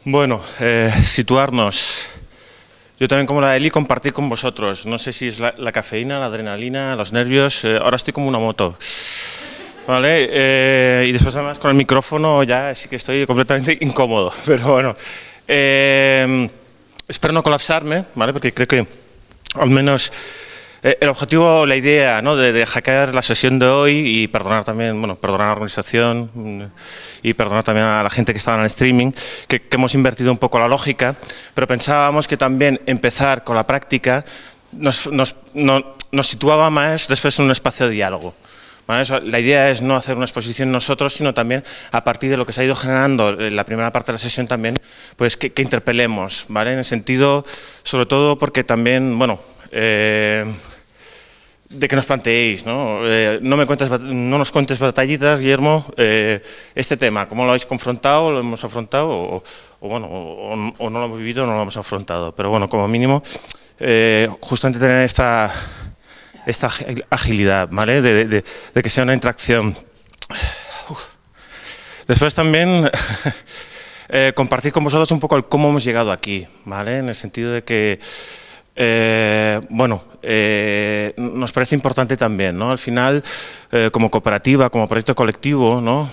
Bueno, situarnos. Yo también, como la Eli, compartir con vosotros. No sé si es la cafeína, la adrenalina, los nervios. Ahora estoy como una moto. ¿Vale? Y después, además, con el micrófono ya sí que estoy completamente incómodo. Pero bueno, espero no colapsarme, ¿vale? Porque creo que al menos el objetivo, la idea, ¿no?, de hackear la sesión de hoy y perdonar también, bueno, perdonar a la organización y perdonar también a la gente que estaba en el streaming, que hemos invertido un poco la lógica, pero pensábamos que también empezar con la práctica nos situaba más después en un espacio de diálogo. ¿Vale? La idea es no hacer una exposición nosotros, sino también a partir de lo que se ha ido generando en la primera parte de la sesión también, pues que interpelemos, ¿vale? En el sentido, sobre todo porque también, bueno, de que nos planteéis, ¿no? No nos cuentes batallitas, Guillermo, este tema, ¿cómo lo habéis confrontado, lo hemos afrontado o no lo hemos vivido o no lo hemos afrontado? Pero bueno, como mínimo, justamente tener esta agilidad, ¿vale? De que sea una interacción. Después también compartir con vosotros un poco el cómo hemos llegado aquí, ¿vale? En el sentido de que nos parece importante también, ¿no? Al final, como cooperativa, como proyecto colectivo, ¿no?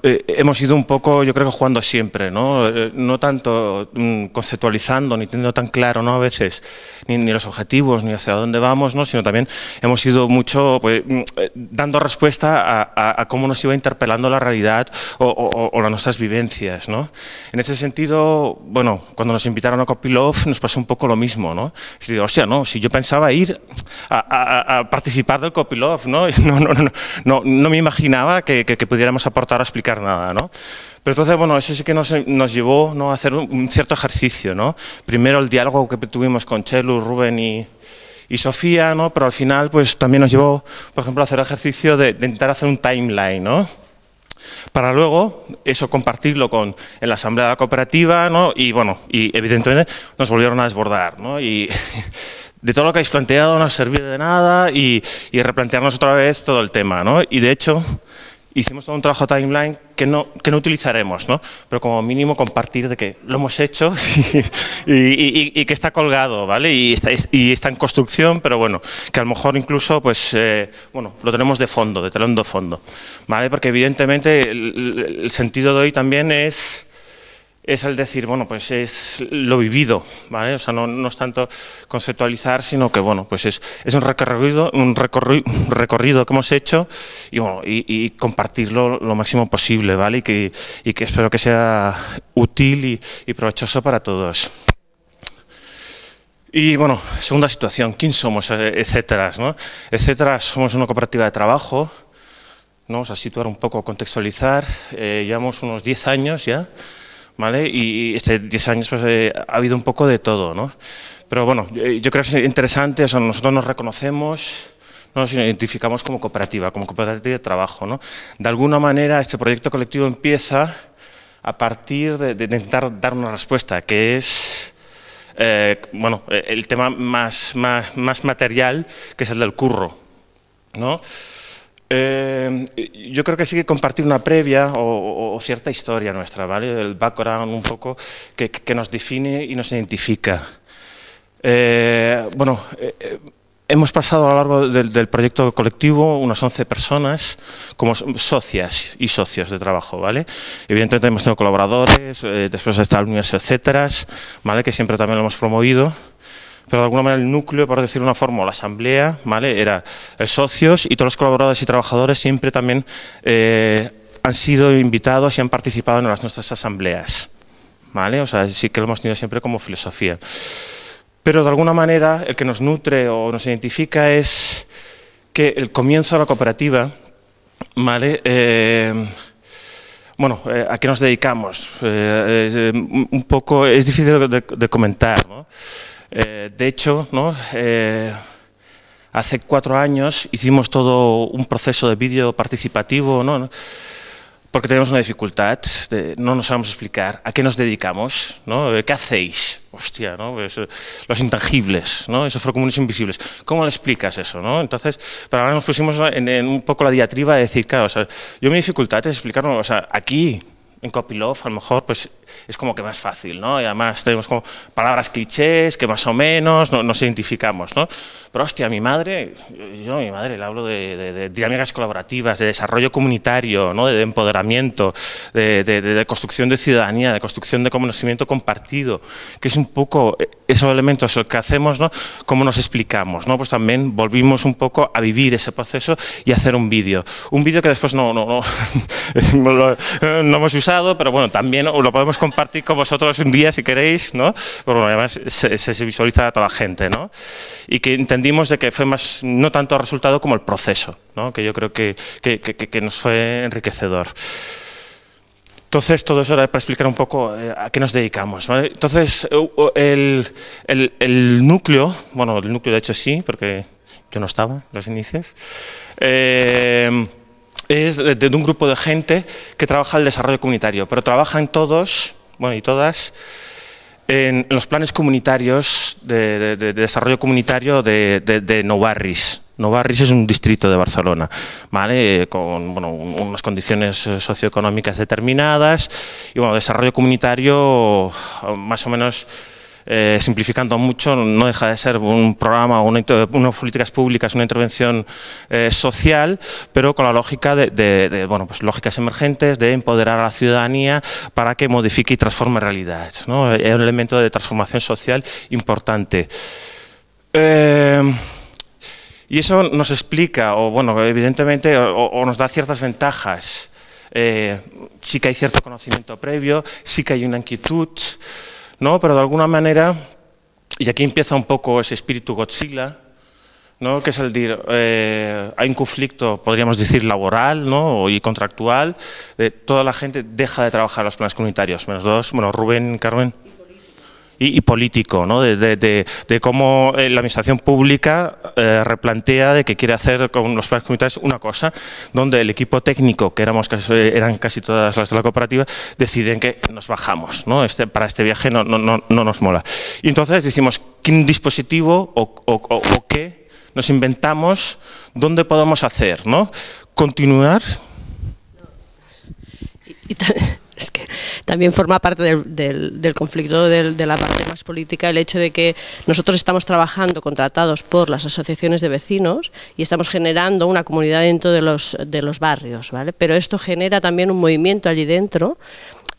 Hemos ido un poco, yo creo que jugando siempre, ¿no? No tanto conceptualizando, ni teniendo tan claro, ¿no?, a veces, ni los objetivos, ni hacia dónde vamos, ¿no?, sino también hemos ido mucho, pues, dando respuesta a cómo nos iba interpelando la realidad o las nuestras vivencias, ¿no? En ese sentido, bueno, cuando nos invitaron a Copylove nos pasó un poco lo mismo, ¿no? Y digo, hostia, no, si yo pensaba ir a participar del Copylove, ¿no? No me imaginaba que pudiéramos aportar a explicar nada, ¿no? Pero entonces, bueno, eso sí que nos llevó, ¿no?, a hacer un cierto ejercicio, ¿no? Primero el diálogo que tuvimos con Chelu, Rubén y Sofía, ¿no? Pero al final, pues también nos llevó, por ejemplo, a hacer el ejercicio de intentar hacer un timeline, ¿no? Para luego eso compartirlo en la asamblea de la cooperativa, ¿no? Y bueno, y evidentemente nos volvieron a desbordar, ¿no? Y de todo lo que habéis planteado no ha servido de nada y replantearnos otra vez todo el tema, ¿no? Y de hecho hicimos todo un trabajo timeline que no utilizaremos, ¿no? Pero como mínimo compartir de que lo hemos hecho y que está colgado, ¿vale? Y está en construcción, pero bueno, que a lo mejor incluso, pues, bueno, lo tenemos de fondo, de telón de fondo, ¿vale? Porque evidentemente el sentido de hoy también es el decir, bueno, pues es lo vivido, ¿vale? O sea, no es tanto conceptualizar, sino que, bueno, pues es un recorrido que hemos hecho y, bueno, y compartirlo lo máximo posible, ¿vale? Y que espero que sea útil y provechoso para todos. Y, bueno, segunda situación, ¿quién somos? Etcétera, ¿no? Etcétera, somos una cooperativa de trabajo, ¿no? Vamos a situar un poco, contextualizar, llevamos unos 10 años ya, ¿vale? Y 10 años pues, ha habido un poco de todo, ¿no? Pero bueno, yo creo que es interesante, o sea, nosotros nos reconocemos, nos identificamos como cooperativa de trabajo, ¿no? De alguna manera este proyecto colectivo empieza a partir de intentar dar una respuesta, que es, bueno, el tema más material, que es el del curro, ¿no? Yo creo que sí que compartir una previa o cierta historia nuestra, ¿vale? El background un poco que nos define y nos identifica. Hemos pasado a lo largo del proyecto colectivo unas 11 personas como socias y socios de trabajo, ¿vale? Evidentemente hemos tenido colaboradores, después está el universo, etcétera, ¿vale? Que siempre también lo hemos promovido. Pero de alguna manera el núcleo, por decirlo de una forma, la asamblea, ¿vale?, era socios y todos los colaboradores y trabajadores siempre también han sido invitados y han participado en nuestras asambleas, ¿vale? O sea, sí que lo hemos tenido siempre como filosofía. Pero de alguna manera el que nos nutre o nos identifica es que el comienzo de la cooperativa, ¿vale?, ¿a qué nos dedicamos? Un poco es difícil de comentar, ¿no? De hecho, ¿no?, hace 4 años hicimos todo un proceso de vídeo participativo, ¿no?, porque teníamos una dificultad, no nos sabemos explicar a qué nos dedicamos, ¿no? ¿Qué hacéis? Hostia, ¿no? Pues, los intangibles, ¿no? Esos procomunes invisibles. ¿Cómo le explicas eso, no? Entonces, para ahora nos pusimos en un poco la diatriba de decir, claro, o sea, yo mi dificultad es explicarlo, o sea, aquí en Copilove a lo mejor pues es como que más fácil, ¿no? Y además tenemos como palabras clichés que más o menos nos identificamos, ¿no? Pero hostia, mi madre le hablo de dinámicas colaborativas, de desarrollo comunitario, ¿no? De empoderamiento, de construcción de ciudadanía, de construcción de conocimiento compartido, que es un poco esos elementos que hacemos, ¿no? Cómo nos explicamos, ¿no? Pues también volvimos un poco a vivir ese proceso y hacer un vídeo que después no hemos usado, pero bueno, también lo podemos compartir con vosotros un día si queréis, ¿no? Pero bueno, además se visualiza a toda la gente, ¿no? Y que entendimos de que fue más, no tanto el resultado como el proceso, ¿no? Que yo creo que nos fue enriquecedor. Entonces, todo eso era para explicar un poco a qué nos dedicamos, ¿vale? Entonces, el núcleo, bueno, el núcleo de hecho sí, porque yo no estaba en los inicios, es de un grupo de gente que trabaja el desarrollo comunitario, pero trabajan todos, bueno, y todas, en los planes comunitarios de desarrollo comunitario de Nou Barris. Nou Barris es un distrito de Barcelona, ¿vale? Con bueno, unas condiciones socioeconómicas determinadas y bueno, desarrollo comunitario más o menos. Simplificando mucho, no deja de ser un programa, unas políticas públicas, una intervención social, pero con la lógica bueno, pues lógicas emergentes de empoderar a la ciudadanía para que modifique y transforme realidades, ¿no? Es un elemento de transformación social importante. Y eso nos explica, o bueno, evidentemente, o nos da ciertas ventajas. Sí que hay cierto conocimiento previo, sí que hay una inquietud, ¿no? Pero de alguna manera, y aquí empieza un poco ese espíritu Godzilla, ¿no? Que es el decir, hay un conflicto, podríamos decir, laboral, ¿no? Y contractual, toda la gente deja de trabajar los planes comunitarios, menos dos, bueno, Rubén, Carmen, y político, ¿no? De cómo la administración pública replantea de que quiere hacer con los planes comunitarios una cosa, donde el equipo técnico, que eran casi todas las de la cooperativa, deciden que nos bajamos, ¿no? Para este viaje no nos mola. Y entonces decimos, ¿qué dispositivo o qué nos inventamos, dónde podemos hacer, ¿no? Continuar. Es que también forma parte del conflicto de la parte más política el hecho de que nosotros estamos trabajando contratados por las asociaciones de vecinos y estamos generando una comunidad dentro de los barrios, ¿vale? Pero esto genera también un movimiento allí dentro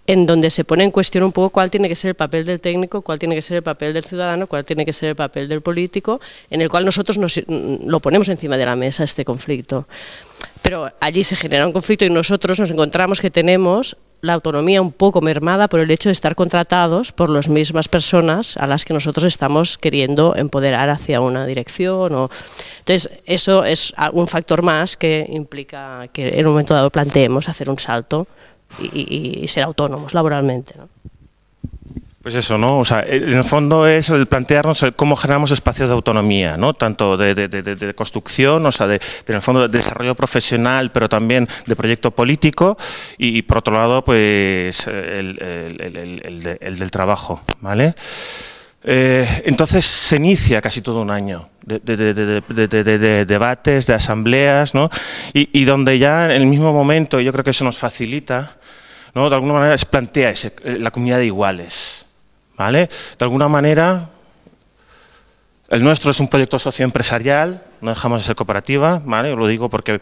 en donde se pone en cuestión un poco cuál tiene que ser el papel del técnico, cuál tiene que ser el papel del ciudadano, cuál tiene que ser el papel del político, en el cual nosotros lo ponemos encima de la mesa, este conflicto. Pero allí se genera un conflicto y nosotros nos encontramos que tenemos la autonomía un poco mermada por el hecho de estar contratados por las mismas personas a las que nosotros estamos queriendo empoderar hacia una dirección. Entonces, eso es un factor más que implica que en un momento dado planteemos hacer un salto y ser autónomos laboralmente, ¿no? Pues eso, ¿no? O sea, en el fondo es el plantearnos cómo generamos espacios de autonomía, ¿no? Tanto de construcción, o sea, en el fondo de desarrollo profesional, pero también de proyecto político y por otro lado, pues, el del trabajo, ¿vale? Entonces se inicia casi todo un año de debates, de asambleas, ¿no? Y donde ya en el mismo momento, yo creo que eso nos facilita, ¿no? De alguna manera se plantea la comunidad de iguales, ¿vale? De alguna manera, el nuestro es un proyecto socioempresarial, no dejamos de ser cooperativa, ¿vale? Lo digo porque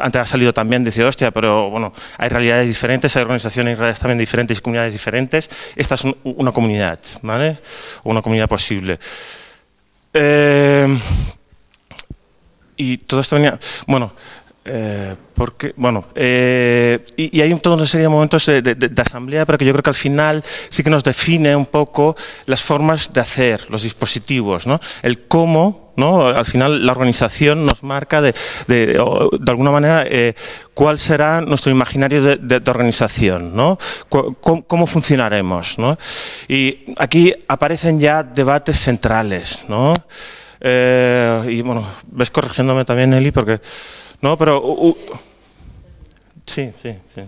antes ha salido también decir, hostia, pero bueno, hay realidades diferentes, hay organizaciones y realidades también diferentes y comunidades diferentes. Esta es una comunidad, ¿vale? Una comunidad posible. Y todo esto venía, bueno, porque, bueno, y hay toda una serie de momentos de asamblea, pero que yo creo que al final sí que nos define un poco las formas de hacer, los dispositivos, ¿no? El cómo, ¿no? Al final la organización nos marca de alguna manera cuál será nuestro imaginario de organización, ¿no? Cómo funcionaremos, ¿no? Y aquí aparecen ya debates centrales, ¿no? Y bueno, ves corrigiéndome también, Eli, porque... No, pero... sí,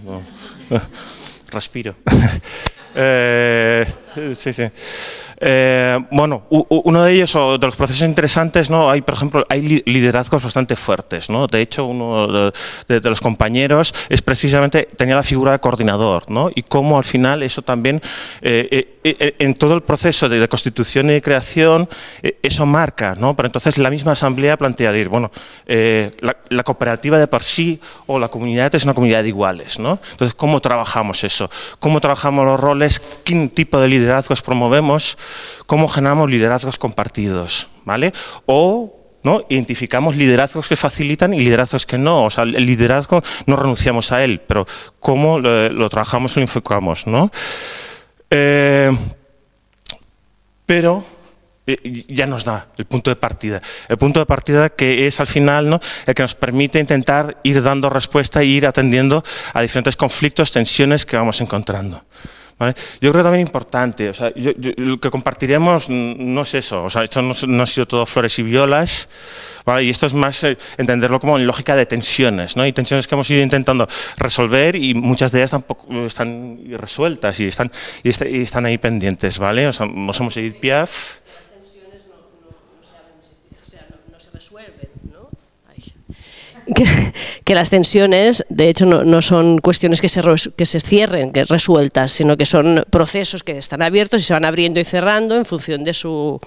no. Respiro. Sí. Bueno, uno de ellos, o de los procesos interesantes, ¿no? Hay, por ejemplo, hay liderazgos bastante fuertes, ¿no? De hecho, uno de los compañeros tenía la figura de coordinador, ¿no? Y cómo al final eso también, en todo el proceso de constitución y de creación, eso marca, ¿no? Pero entonces la misma asamblea plantea decir, bueno, la cooperativa de por sí o la comunidad es una comunidad de iguales, ¿no? Entonces, ¿cómo trabajamos eso? ¿Cómo trabajamos los roles? ¿Qué tipo de liderazgos promovemos? ¿Cómo generamos liderazgos compartidos? ¿Vale? O, ¿no?, identificamos liderazgos que facilitan y liderazgos que no. O sea, el liderazgo no renunciamos a él, pero ¿cómo lo trabajamos o lo enfocamos, ¿no? Pero ya nos da el punto de partida. El punto de partida que es al final, ¿no?, el que nos permite intentar ir dando respuesta e ir atendiendo a diferentes conflictos, tensiones que vamos encontrando. ¿Vale? Yo creo también importante, o sea, lo que compartiremos no es eso, o sea, esto no ha sido todo flores y violas, ¿vale? Y esto es más entenderlo como en lógica de tensiones, ¿no? Y tensiones que hemos ido intentando resolver y muchas de ellas tampoco están irresueltas y están ahí pendientes, ¿vale? O sea, nos hemos Edith Piaf. Las tensiones no se resuelven, ¿no? Que las tensiones, de hecho, no son cuestiones que se cierren, que resueltas, sino que son procesos que están abiertos y se van abriendo y cerrando en función de su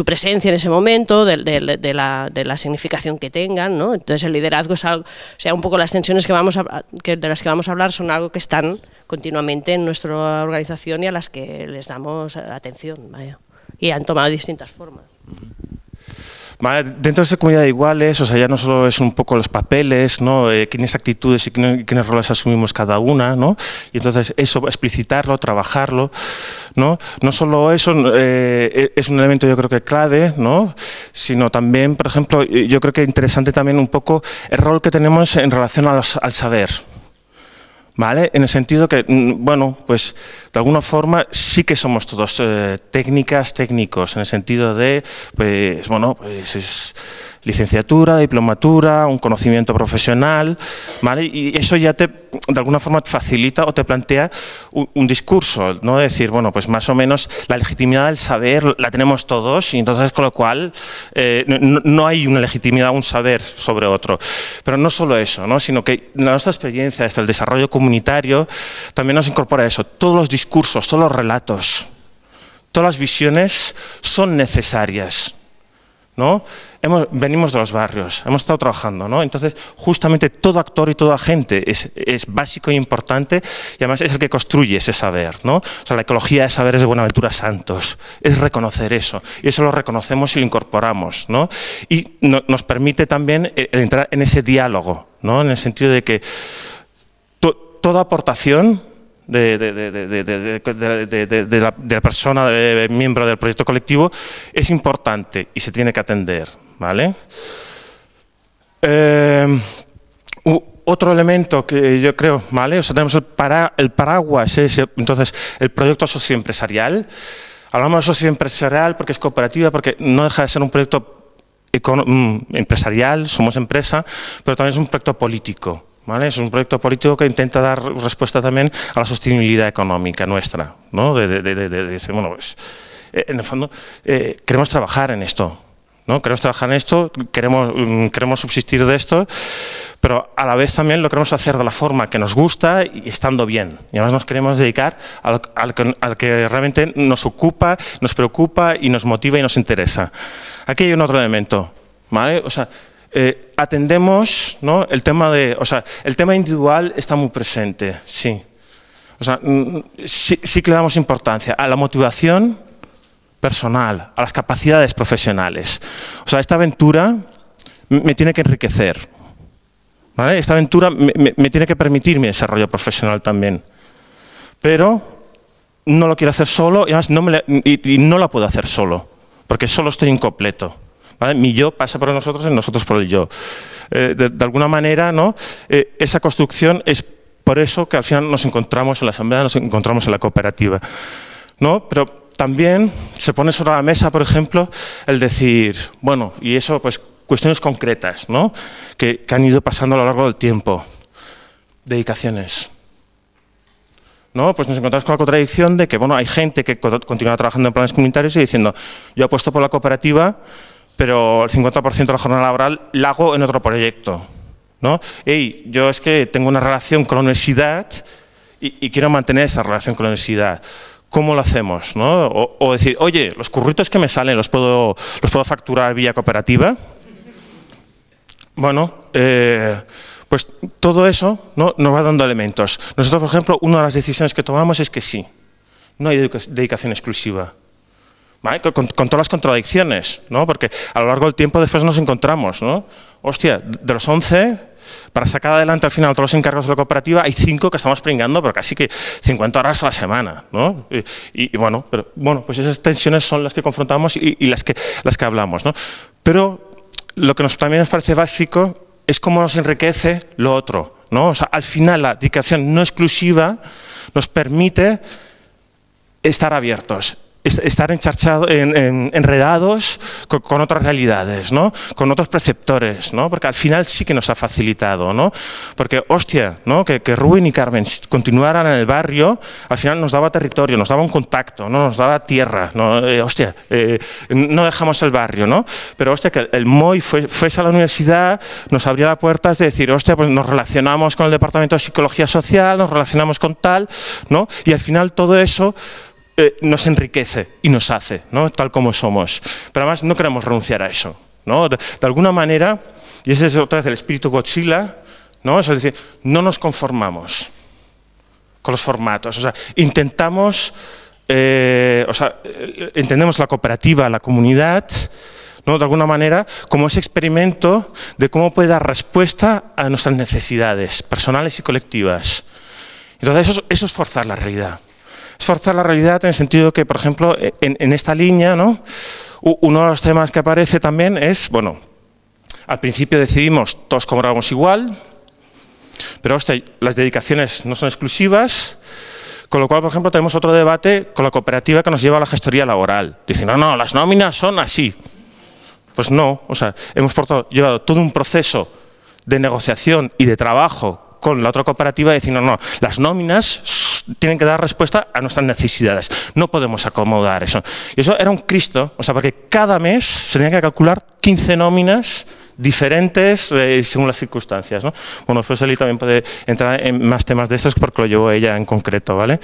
presencia en ese momento, de la significación que tengan, ¿no? Entonces el liderazgo es algo, o sea, un poco las tensiones de las que vamos a hablar son algo que están continuamente en nuestra organización y a las que les damos atención, vaya, y han tomado distintas formas. Vale, dentro de esa comunidad de iguales, o sea, ya no solo es un poco los papeles, ¿no? Quiénes actitudes y quiénes roles asumimos cada una, ¿no? Y entonces eso, explicitarlo, trabajarlo, ¿no? No solo eso es un elemento yo creo que clave, ¿no? Sino también, por ejemplo, yo creo que interesante también un poco el rol que tenemos en relación al saber. ¿Vale? En el sentido que, bueno, pues de alguna forma sí que somos todos técnicos, en el sentido de, pues bueno, pues es licenciatura, diplomatura, un conocimiento profesional, ¿vale? Y eso ya de alguna forma te facilita o te plantea un discurso, ¿no? De decir, bueno, pues más o menos la legitimidad del saber la tenemos todos y entonces con lo cual no hay una legitimidad, un saber sobre otro. Pero no solo eso, ¿no? Sino que nuestra experiencia desde el desarrollo comunitario también nos incorpora eso. Todos los discursos, todos los relatos, todas las visiones son necesarias, ¿no? Venimos de los barrios, hemos estado trabajando, ¿no? Entonces, justamente todo actor y todo agente es básico e importante y además es el que construye ese saber, ¿no? O sea, la ecología de saberes de Buenaventura Santos, es reconocer eso, y eso lo reconocemos y lo incorporamos, ¿no? Y nos permite también entrar en ese diálogo, ¿no? En el sentido de que toda aportación de la persona, miembro del proyecto colectivo, es importante y se tiene que atender, ¿vale? Otro elemento que yo creo, ¿vale? O sea, tenemos el paraguas, entonces el proyecto socioempresarial. Hablamos de socioempresarial porque es cooperativa, porque no deja de ser un proyecto empresarial, somos empresa, pero también es un proyecto político. ¿Vale? Es un proyecto político que intenta dar respuesta también a la sostenibilidad económica nuestra, ¿no? Bueno, pues, en el fondo, queremos trabajar en esto, ¿no? Queremos trabajar en esto, queremos subsistir de esto, pero a la vez también lo queremos hacer de la forma que nos gusta y estando bien. Y además nos queremos dedicar al que realmente nos ocupa, nos preocupa y nos motiva y nos interesa. Aquí hay un otro elemento, ¿vale? O sea, atendemos, ¿no? El tema individual está muy presente, sí. O sea, sí que le damos importancia a la motivación personal, a las capacidades profesionales. O sea, esta aventura me tiene que enriquecer, ¿vale? Esta aventura me tiene que permitir mi desarrollo profesional también. Pero no lo quiero hacer solo y además no la puedo hacer solo, porque solo estoy incompleto. ¿Vale? Mi yo pasa por nosotros y nosotros por el yo. De alguna manera, ¿no? Esa construcción es por eso que al final nos encontramos en la asamblea, nos encontramos en la cooperativa, ¿no? Pero también se pone sobre la mesa, por ejemplo, el decir, bueno, y eso, pues, cuestiones concretas, ¿no? Que han ido pasando a lo largo del tiempo. Dedicaciones. ¿no? Pues nos encontramos con la contradicción de que, bueno, hay gente que continúa trabajando en planes comunitarios y diciendo, yo apuesto por la cooperativa, pero el 50% de la jornada laboral la hago en otro proyecto, ¿no? Hey, yo es que tengo una relación con la universidad y quiero mantener esa relación con la universidad. ¿Cómo lo hacemos, no? O decir, oye, los curritos que me salen, ¿los puedo facturar vía cooperativa? Bueno, pues todo eso, ¿no?, nos va dando elementos. Nosotros, por ejemplo, una de las decisiones que tomamos es que sí, no hay dedicación exclusiva. ¿Vale? Con todas las contradicciones, ¿no? Porque a lo largo del tiempo después nos encontramos, ¿no? Hostia, de los 11, para sacar adelante al final todos los encargos de la cooperativa, hay 5 que estamos pringando, pero casi que 50 horas a la semana, ¿no? Y bueno, pues esas tensiones son las que confrontamos y las que hablamos, ¿no? Pero lo que también nos parece básico es cómo nos enriquece lo otro, ¿no? O sea, al final la dedicación no exclusiva nos permite estar abiertos, estar enredados con otras realidades, ¿no? Con otros preceptores, ¿no? Porque al final sí que nos ha facilitado, ¿no? Porque, hostia, ¿no? Que Rubén y Carmen continuaran en el barrio, al final nos daba territorio, nos daba un contacto, ¿no? Nos daba tierra, ¿no? No dejamos el barrio, ¿no? Pero, hostia, que el MOI fuese a la universidad, nos abría las puertas de decir, hostia, pues nos relacionamos con el Departamento de Psicología Social, nos relacionamos con tal, ¿no? Y al final todo eso nos enriquece y nos hace, ¿no? Tal como somos. Pero además no queremos renunciar a eso, ¿no? De alguna manera, y ese es otra vez el espíritu Godzilla, ¿no? Es decir, no nos conformamos con los formatos. O sea, intentamos, entendemos la cooperativa, la comunidad, ¿no?, de alguna manera, como ese experimento de cómo puede dar respuesta a nuestras necesidades personales y colectivas. Entonces, eso es forzar la realidad. Es forzar la realidad en el sentido que, por ejemplo, en esta línea, ¿no?, uno de los temas que aparece también es, bueno, al principio decidimos todos cobramos igual, pero hostia, las dedicaciones no son exclusivas, con lo cual, por ejemplo, tenemos otro debate con la cooperativa que nos lleva a la gestoría laboral. Dicen, no, las nóminas son así. Pues no, o sea, hemos llevado todo un proceso de negociación y de trabajo con la otra cooperativa diciendo, no, las nóminas tienen que dar respuesta a nuestras necesidades. No podemos acomodar eso. Y eso era un Cristo, o sea, porque cada mes se tenía que calcular 15 nóminas diferentes según las circunstancias, ¿no? Bueno, pues Eli también puede entrar en más temas de estos porque lo llevó ella en concreto, ¿vale?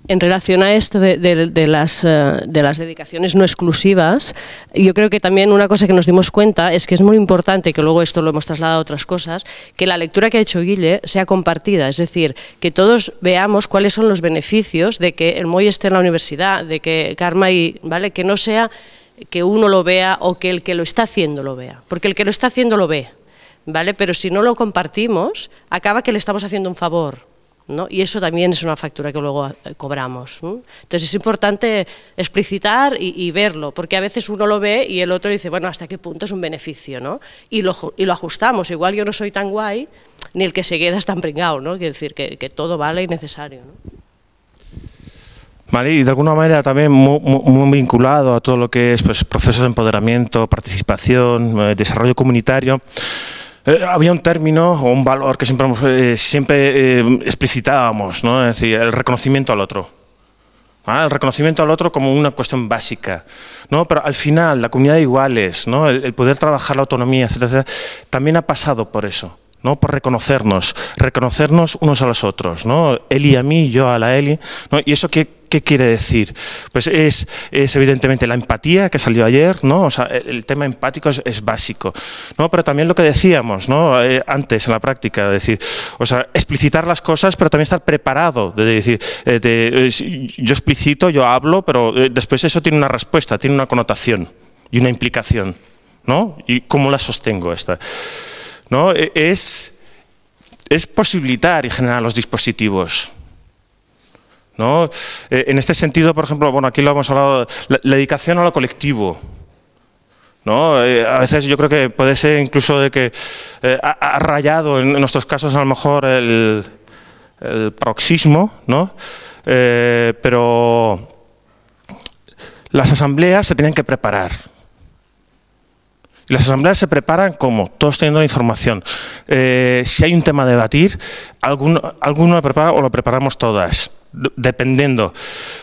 En relación a esto de las dedicaciones no exclusivas, yo creo que también una cosa que nos dimos cuenta es que es muy importante, que luego esto lo hemos trasladado a otras cosas, que la lectura que ha hecho Guille sea compartida, es decir, que todos veamos cuáles son los beneficios de que el MOI esté en la universidad, de que Karma, ¿vale?, que no sea que uno lo vea o que el que lo está haciendo lo vea, porque el que lo está haciendo lo ve, ¿vale?, pero si no lo compartimos, acaba que le estamos haciendo un favor, ¿no? Y eso también es una factura que luego cobramos, ¿no? Entonces es importante explicitar y verlo, porque a veces uno lo ve y el otro dice, bueno, ¿hasta qué punto es un beneficio, ¿no? Y lo ajustamos, igual yo no soy tan guay, ni el que se queda es tan pringao, ¿no? Quiere decir que todo vale y necesario, ¿no? Vale, y de alguna manera también muy vinculado a todo lo que es, pues, procesos de empoderamiento, participación, desarrollo comunitario. Había un término o un valor que siempre explicitábamos, ¿no? Es decir, el reconocimiento al otro. El reconocimiento al otro como una cuestión básica, ¿no? Pero al final, la comunidad de iguales, ¿no?, el poder trabajar la autonomía, etcétera, también ha pasado por eso, ¿no?, por reconocernos unos a los otros, ¿no? Eli a mí, yo a la Eli, ¿no? Y eso ¿qué quiere decir? Pues es evidentemente la empatía que salió ayer, ¿no? O sea, el tema empático es básico, ¿no? Pero también lo que decíamos, ¿no?, antes en la práctica, decir, o sea, explicitar las cosas, pero también estar preparado, de decir, yo explicito, yo hablo, pero después eso tiene una respuesta, tiene una connotación y una implicación, ¿no? ¿Y cómo la sostengo esta? ¿No? Es posibilitar y generar los dispositivos, ¿no? En este sentido, por ejemplo, bueno, aquí lo hemos hablado, la dedicación a lo colectivo, ¿no? A veces yo creo que puede ser incluso de que ha rayado en nuestros casos a lo mejor el paroxismo, ¿no? Pero las asambleas se tienen que preparar. Y las asambleas se preparan como todos teniendo la información. Si hay un tema a debatir, alguno lo prepara o lo preparamos todas, dependiendo.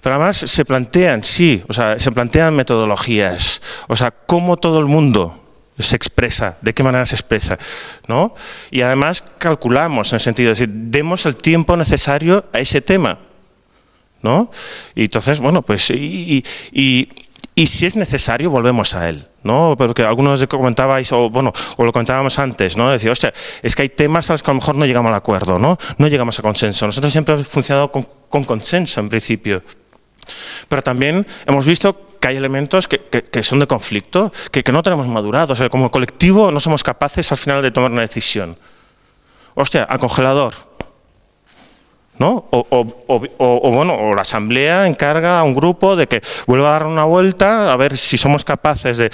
Pero además se plantean, sí, o sea, se plantean metodologías, o sea, cómo todo el mundo se expresa, de qué manera se expresa, ¿no? Y además calculamos en el sentido de decir, demos el tiempo necesario a ese tema, ¿no? Y entonces, bueno, pues, y si es necesario, volvemos a él, ¿no? Porque algunos comentabais, o lo comentábamos antes, ¿no? Decir, hostia, es que hay temas a los que a lo mejor no llegamos al acuerdo, ¿no? No llegamos a consenso. Nosotros siempre hemos funcionado con consenso, en principio. Pero también hemos visto que hay elementos que son de conflicto, que no tenemos madurado. O sea, como colectivo no somos capaces al final de tomar una decisión. Hostia, al congelador, ¿no? O la asamblea encarga a un grupo de que vuelva a dar una vuelta a ver si somos capaces de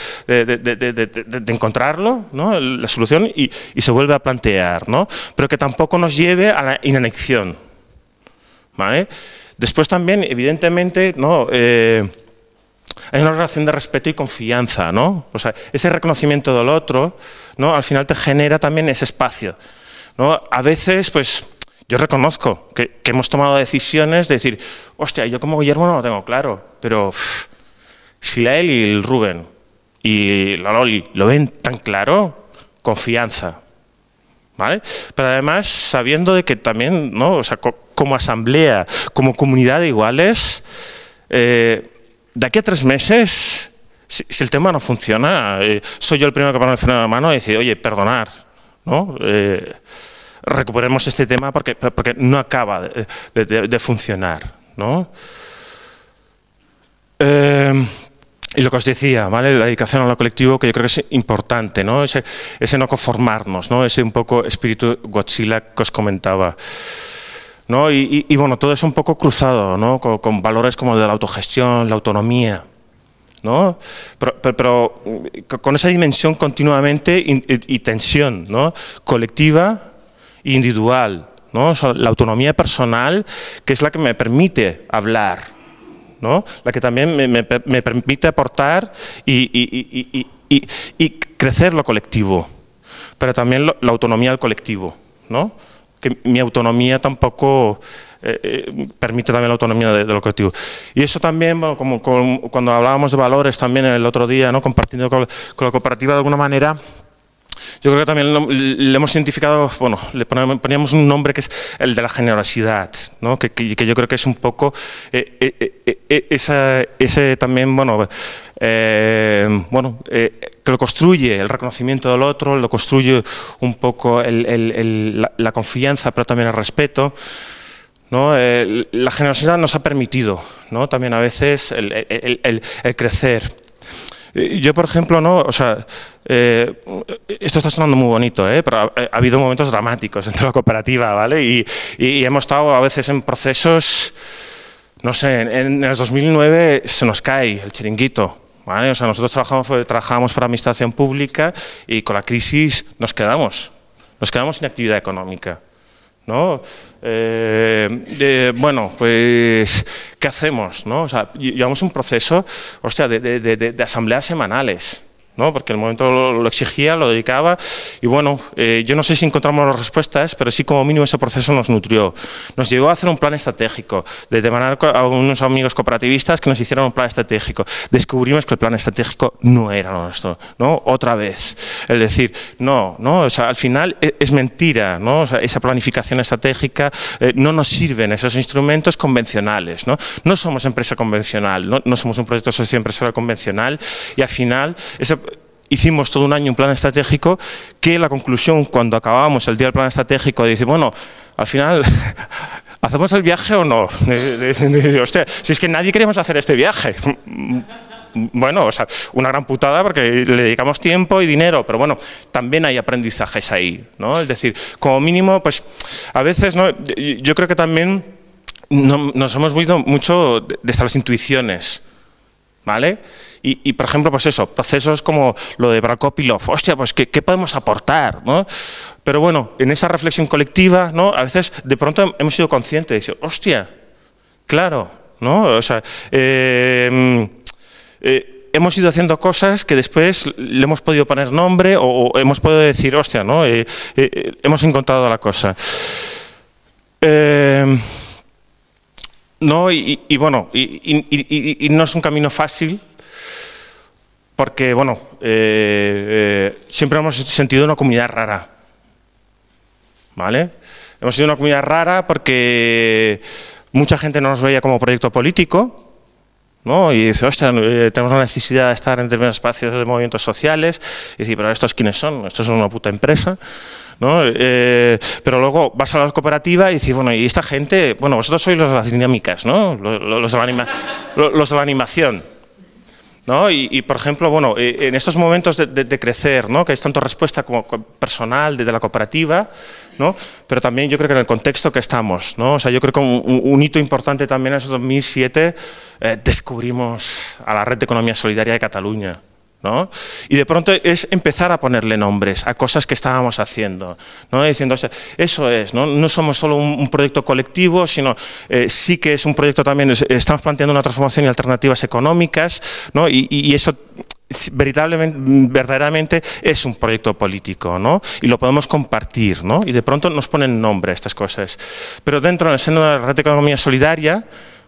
encontrarlo, ¿no? La solución, y se vuelve a plantear, ¿no? Pero que tampoco nos lleve a la inanexión, ¿vale? Después también, evidentemente, ¿no? Hay una relación de respeto y confianza, ¿no? O sea, ese reconocimiento del otro, ¿no? Al final te genera también ese espacio, ¿no? A veces, pues, yo reconozco que hemos tomado decisiones de decir, hostia, yo como Guillermo no lo tengo claro, pero si la Eli y el Rubén y la Loli lo ven tan claro, confianza, ¿vale? Pero además sabiendo de que también, ¿no? O sea, como asamblea, como comunidad de iguales, de aquí a 3 meses, si el tema no funciona, soy yo el primero que pone el freno de la mano y decir, oye, perdonar, ¿no? Recuperemos este tema porque no acaba de funcionar, ¿no? Y lo que os decía, ¿vale? La dedicación a lo colectivo, que yo creo que es importante, ¿no? Ese no conformarnos, ¿no? Ese un poco espíritu Godzilla que os comentaba, ¿no? Y bueno, todo es un poco cruzado, ¿no? Con valores como el de la autogestión, la autonomía, ¿no? Pero con esa dimensión continuamente y tensión, ¿no? Colectiva e individual, ¿no? O sea, la autonomía personal, que es la que me permite hablar, ¿no? La que también me permite aportar y crecer lo colectivo, pero también la autonomía del colectivo, ¿no? Que mi autonomía tampoco permite también la autonomía de lo colectivo. Y eso también, bueno, como cuando hablábamos de valores también el otro día, ¿no? Compartiendo con la cooperativa de alguna manera, yo creo que también le hemos identificado, bueno, le poníamos un nombre que es el de la generosidad, ¿no? Que yo creo que es un poco ese también, bueno, que lo construye el reconocimiento del otro, lo construye un poco la confianza, pero también el respeto, ¿no? La generosidad nos ha permitido, ¿no? También a veces el crecer. Yo, por ejemplo, ¿no? O sea, esto está sonando muy bonito, pero ha habido momentos dramáticos dentro de la cooperativa, ¿vale? Y hemos estado a veces en procesos, no sé, en el 2009 se nos cae el chiringuito, ¿vale? O sea, nosotros trabajábamos para administración pública y con la crisis nos quedamos sin actividad económica, ¿no? Bueno, pues, ¿qué hacemos, no? O sea, llevamos un proceso, hostia, de asambleas semanales, ¿no? Porque el momento lo exigía, lo dedicaba, y bueno, yo no sé si encontramos las respuestas, pero sí como mínimo ese proceso nos nutrió. Nos llevó a hacer un plan estratégico, de demandar a unos amigos cooperativistas que nos hicieran un plan estratégico. Descubrimos que el plan estratégico no era nuestro, ¿no? Otra vez. Es decir, no, o sea, al final es mentira, ¿no? O sea, esa planificación estratégica no nos sirven esos instrumentos convencionales, ¿no? No somos empresa convencional, no somos un proyecto socioempresarial convencional, y al final hicimos todo un año un plan estratégico que la conclusión, cuando acabábamos el día del plan estratégico, dice, bueno, al final, ¿hacemos el viaje o no? Hostia, si es que nadie queremos hacer este viaje. Bueno, o sea, una gran putada porque le dedicamos tiempo y dinero, pero bueno, también hay aprendizajes ahí, ¿no? Es decir, como mínimo, pues a veces, ¿no? Yo creo que también nos hemos vuelto mucho de las intuiciones, ¿vale? Y por ejemplo, pues eso, procesos como lo de Prokopilov, hostia, pues ¿qué podemos aportar, ¿no? Pero bueno, en esa reflexión colectiva, ¿no? A veces de pronto hemos sido conscientes de decir, hostia, claro, ¿no? O sea, hemos ido haciendo cosas que después le hemos podido poner nombre o hemos podido decir, hostia, ¿no? Hemos encontrado la cosa. No, bueno, y no es un camino fácil, porque, bueno, siempre hemos sentido una comunidad rara, ¿vale? Hemos sido una comunidad rara porque mucha gente no nos veía como proyecto político, ¿no? Y dice, hostia, tenemos la necesidad de estar en determinados espacios de movimientos sociales, y decir, pero ¿estos quiénes son? Esto es una puta empresa, ¿no? Pero luego vas a la cooperativa y dices, bueno, y esta gente, bueno, vosotros sois los de las dinámicas, ¿no? Los de la animación, ¿no? Y por ejemplo, bueno, en estos momentos de crecer, ¿no? Que es tanto respuesta como personal desde la cooperativa, ¿no? Pero también yo creo que en el contexto que estamos, ¿no? O sea, yo creo que un hito importante también en ese 2007 descubrimos a la Red de Economía Solidaria de Cataluña, ¿no? Y de pronto es empezar a ponerle nombres a cosas que estábamos haciendo, ¿no? Diciendo, o sea, eso es, ¿no? No somos solo un proyecto colectivo, sino sí que es un proyecto también, estamos planteando una transformación y alternativas económicas, ¿no? Y eso verdaderamente es un proyecto político, ¿no? Y lo podemos compartir, ¿no? Y de pronto nos ponen nombre a estas cosas. Pero dentro del seno de la Red de Economía Solidaria,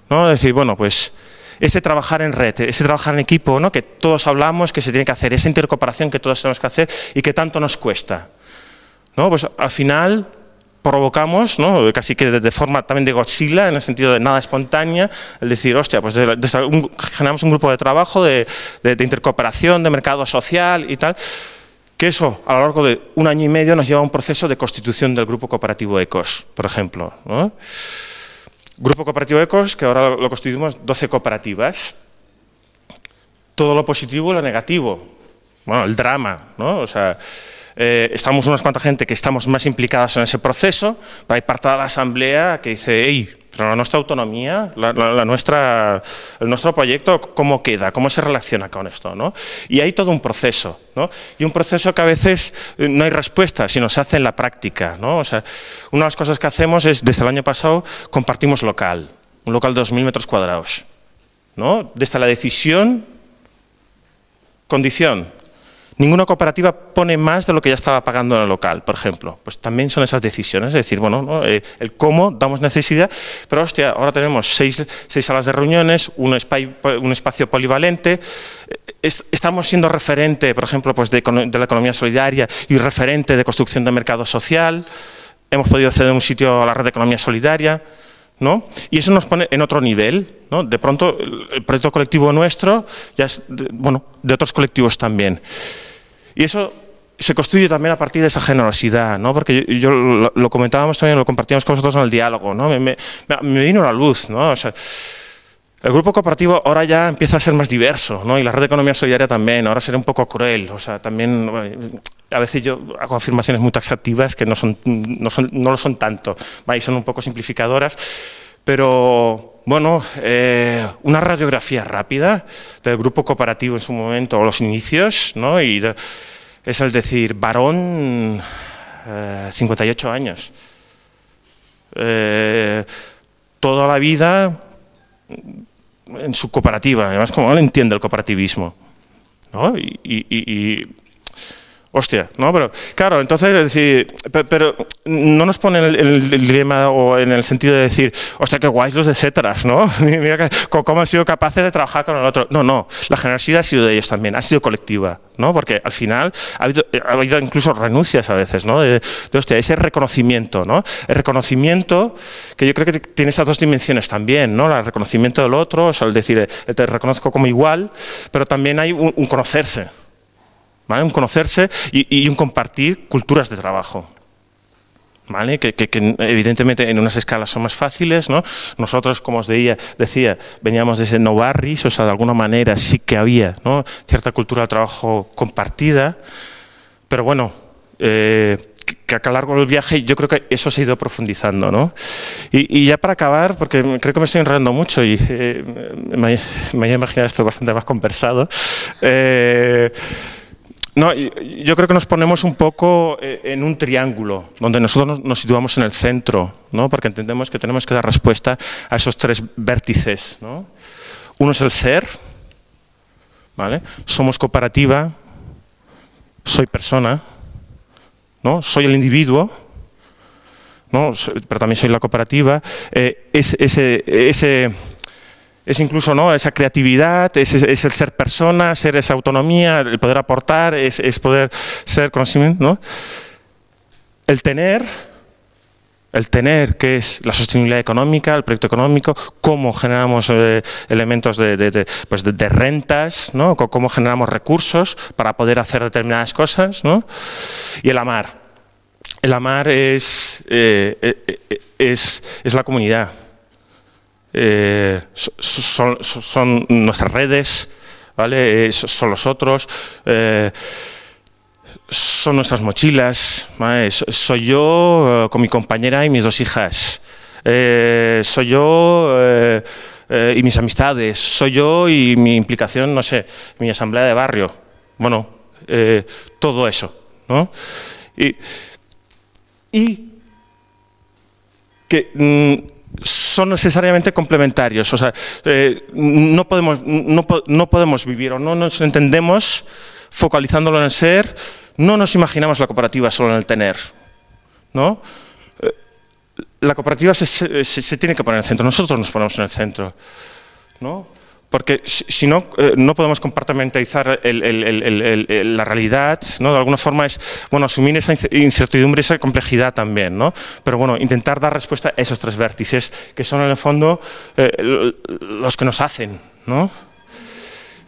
¿no? Decir, bueno, pues ese trabajar en red, ese trabajar en equipo, ¿no? Que todos hablamos que se tiene que hacer, esa intercooperación que todos tenemos que hacer y que tanto nos cuesta, ¿no? Pues al final provocamos, ¿no? Casi que de forma también de Godzilla, en el sentido de nada espontánea, el decir, hostia, pues generamos un grupo de trabajo de intercooperación, de mercado social y tal, que eso a lo largo de 1 año y medio nos lleva a un proceso de constitución del Grupo Cooperativo ECOS, por ejemplo, ¿no? Grupo Cooperativo ECOS, que ahora lo constituimos 12 cooperativas. Todo lo positivo y lo negativo. Bueno, el drama, ¿no? O sea, estamos unas cuantas gente que estamos más implicadas en ese proceso, pero hay parte de la asamblea que dice, hey, pero la nuestra autonomía, el nuestro proyecto, ¿cómo queda? ¿Cómo se relaciona con esto, ¿no? Y hay todo un proceso, ¿no? Y un proceso que a veces no hay respuesta, sino se hace en la práctica, ¿no? O sea, una de las cosas que hacemos es, desde el año pasado, compartimos local, un local de 2.000 metros cuadrados, ¿no? Desde la decisión, condición. Ninguna cooperativa pone más de lo que ya estaba pagando en el local, por ejemplo. Pues también son esas decisiones, es decir, bueno, ¿no? El cómo damos necesidad, pero hostia, ahora tenemos 6 salas de reuniones, un espacio polivalente, estamos siendo referente, por ejemplo, pues de la economía solidaria y referente de construcción de mercado social, hemos podido acceder a un sitio a la Red de Economía Solidaria, ¿no? Y eso nos pone en otro nivel, ¿no? De pronto el proyecto colectivo nuestro ya es, bueno, de otros colectivos también. Y eso se construye también a partir de esa generosidad, ¿no? Porque yo lo comentábamos también, lo compartíamos con vosotros en el diálogo, ¿no? Me vino la luz, ¿no? O sea, el grupo cooperativo ahora ya empieza a ser más diverso, ¿no? Y la Red de Economía Solidaria también, ahora será un poco cruel, o sea, también a veces yo hago afirmaciones muy taxativas que no lo son tanto, ¿vale? Son un poco simplificadoras, pero bueno, una radiografía rápida del grupo cooperativo en su momento, o los inicios, ¿no? Es el decir, varón, 58 años, toda la vida en su cooperativa, además como no entiende el cooperativismo, ¿no? Hostia, ¿no? Pero claro, entonces, es decir, pero no nos pone el dilema o en el sentido de decir, hostia, qué guays los de Cetras, ¿no? Mira cómo han sido capaces de trabajar con el otro. No, la generosidad ha sido de ellos también, ha sido colectiva, ¿no? Porque al final ha habido incluso renuncias a veces, ¿no? De hostia, ese reconocimiento, ¿no? El reconocimiento, que yo creo que tiene esas dos dimensiones también, ¿no? El reconocimiento del otro, o sea, el decir, te reconozco como igual, pero también hay un conocerse. ¿Vale? Un conocerse y un compartir culturas de trabajo, ¿vale? Que evidentemente en unas escalas son más fáciles, ¿no? Nosotros, como os decía, veníamos desde Novarris, o sea, de alguna manera sí que había, ¿no? Cierta cultura de trabajo compartida, pero bueno, que a lo largo del viaje yo creo que eso se ha ido profundizando, ¿no? Y ya para acabar, porque creo que me estoy enredando mucho y me voy a imaginar esto bastante más conversado, no, yo creo que nos ponemos un poco en un triángulo, donde nosotros nos situamos en el centro, ¿no? Porque entendemos que tenemos que dar respuesta a esos 3 vértices, ¿no? Uno es el ser, ¿vale? Somos cooperativa, soy persona, ¿no? Soy el individuo, ¿no? Pero también soy la cooperativa. Es incluso, ¿no?, esa creatividad, es el ser persona, ser esa autonomía, el poder aportar, es poder ser conocimiento, ¿no? El tener, que es la sostenibilidad económica, el proyecto económico, cómo generamos elementos de rentas, ¿no? Cómo generamos recursos para poder hacer determinadas cosas, ¿no? Y el amar. El amar es la comunidad. Son nuestras redes, ¿vale? Son los otros, son nuestras mochilas, ¿vale? Soy yo con mi compañera y mis 2 hijas, soy yo y mis amistades, soy yo y mi implicación, no sé, mi asamblea de barrio, bueno, todo eso, ¿no? Y que son necesariamente complementarios, o sea, no podemos vivir o no nos entendemos focalizándolo en el ser, no nos imaginamos la cooperativa solo en el tener, ¿no? La cooperativa se tiene que poner en el centro, nosotros nos ponemos en el centro, ¿no? Porque si no, no podemos compartimentalizar la realidad, ¿no? De alguna forma es, bueno, asumir esa incertidumbre, esa complejidad también, ¿no? Pero bueno, intentar dar respuesta a esos 3 vértices que son en el fondo los que nos hacen, ¿no?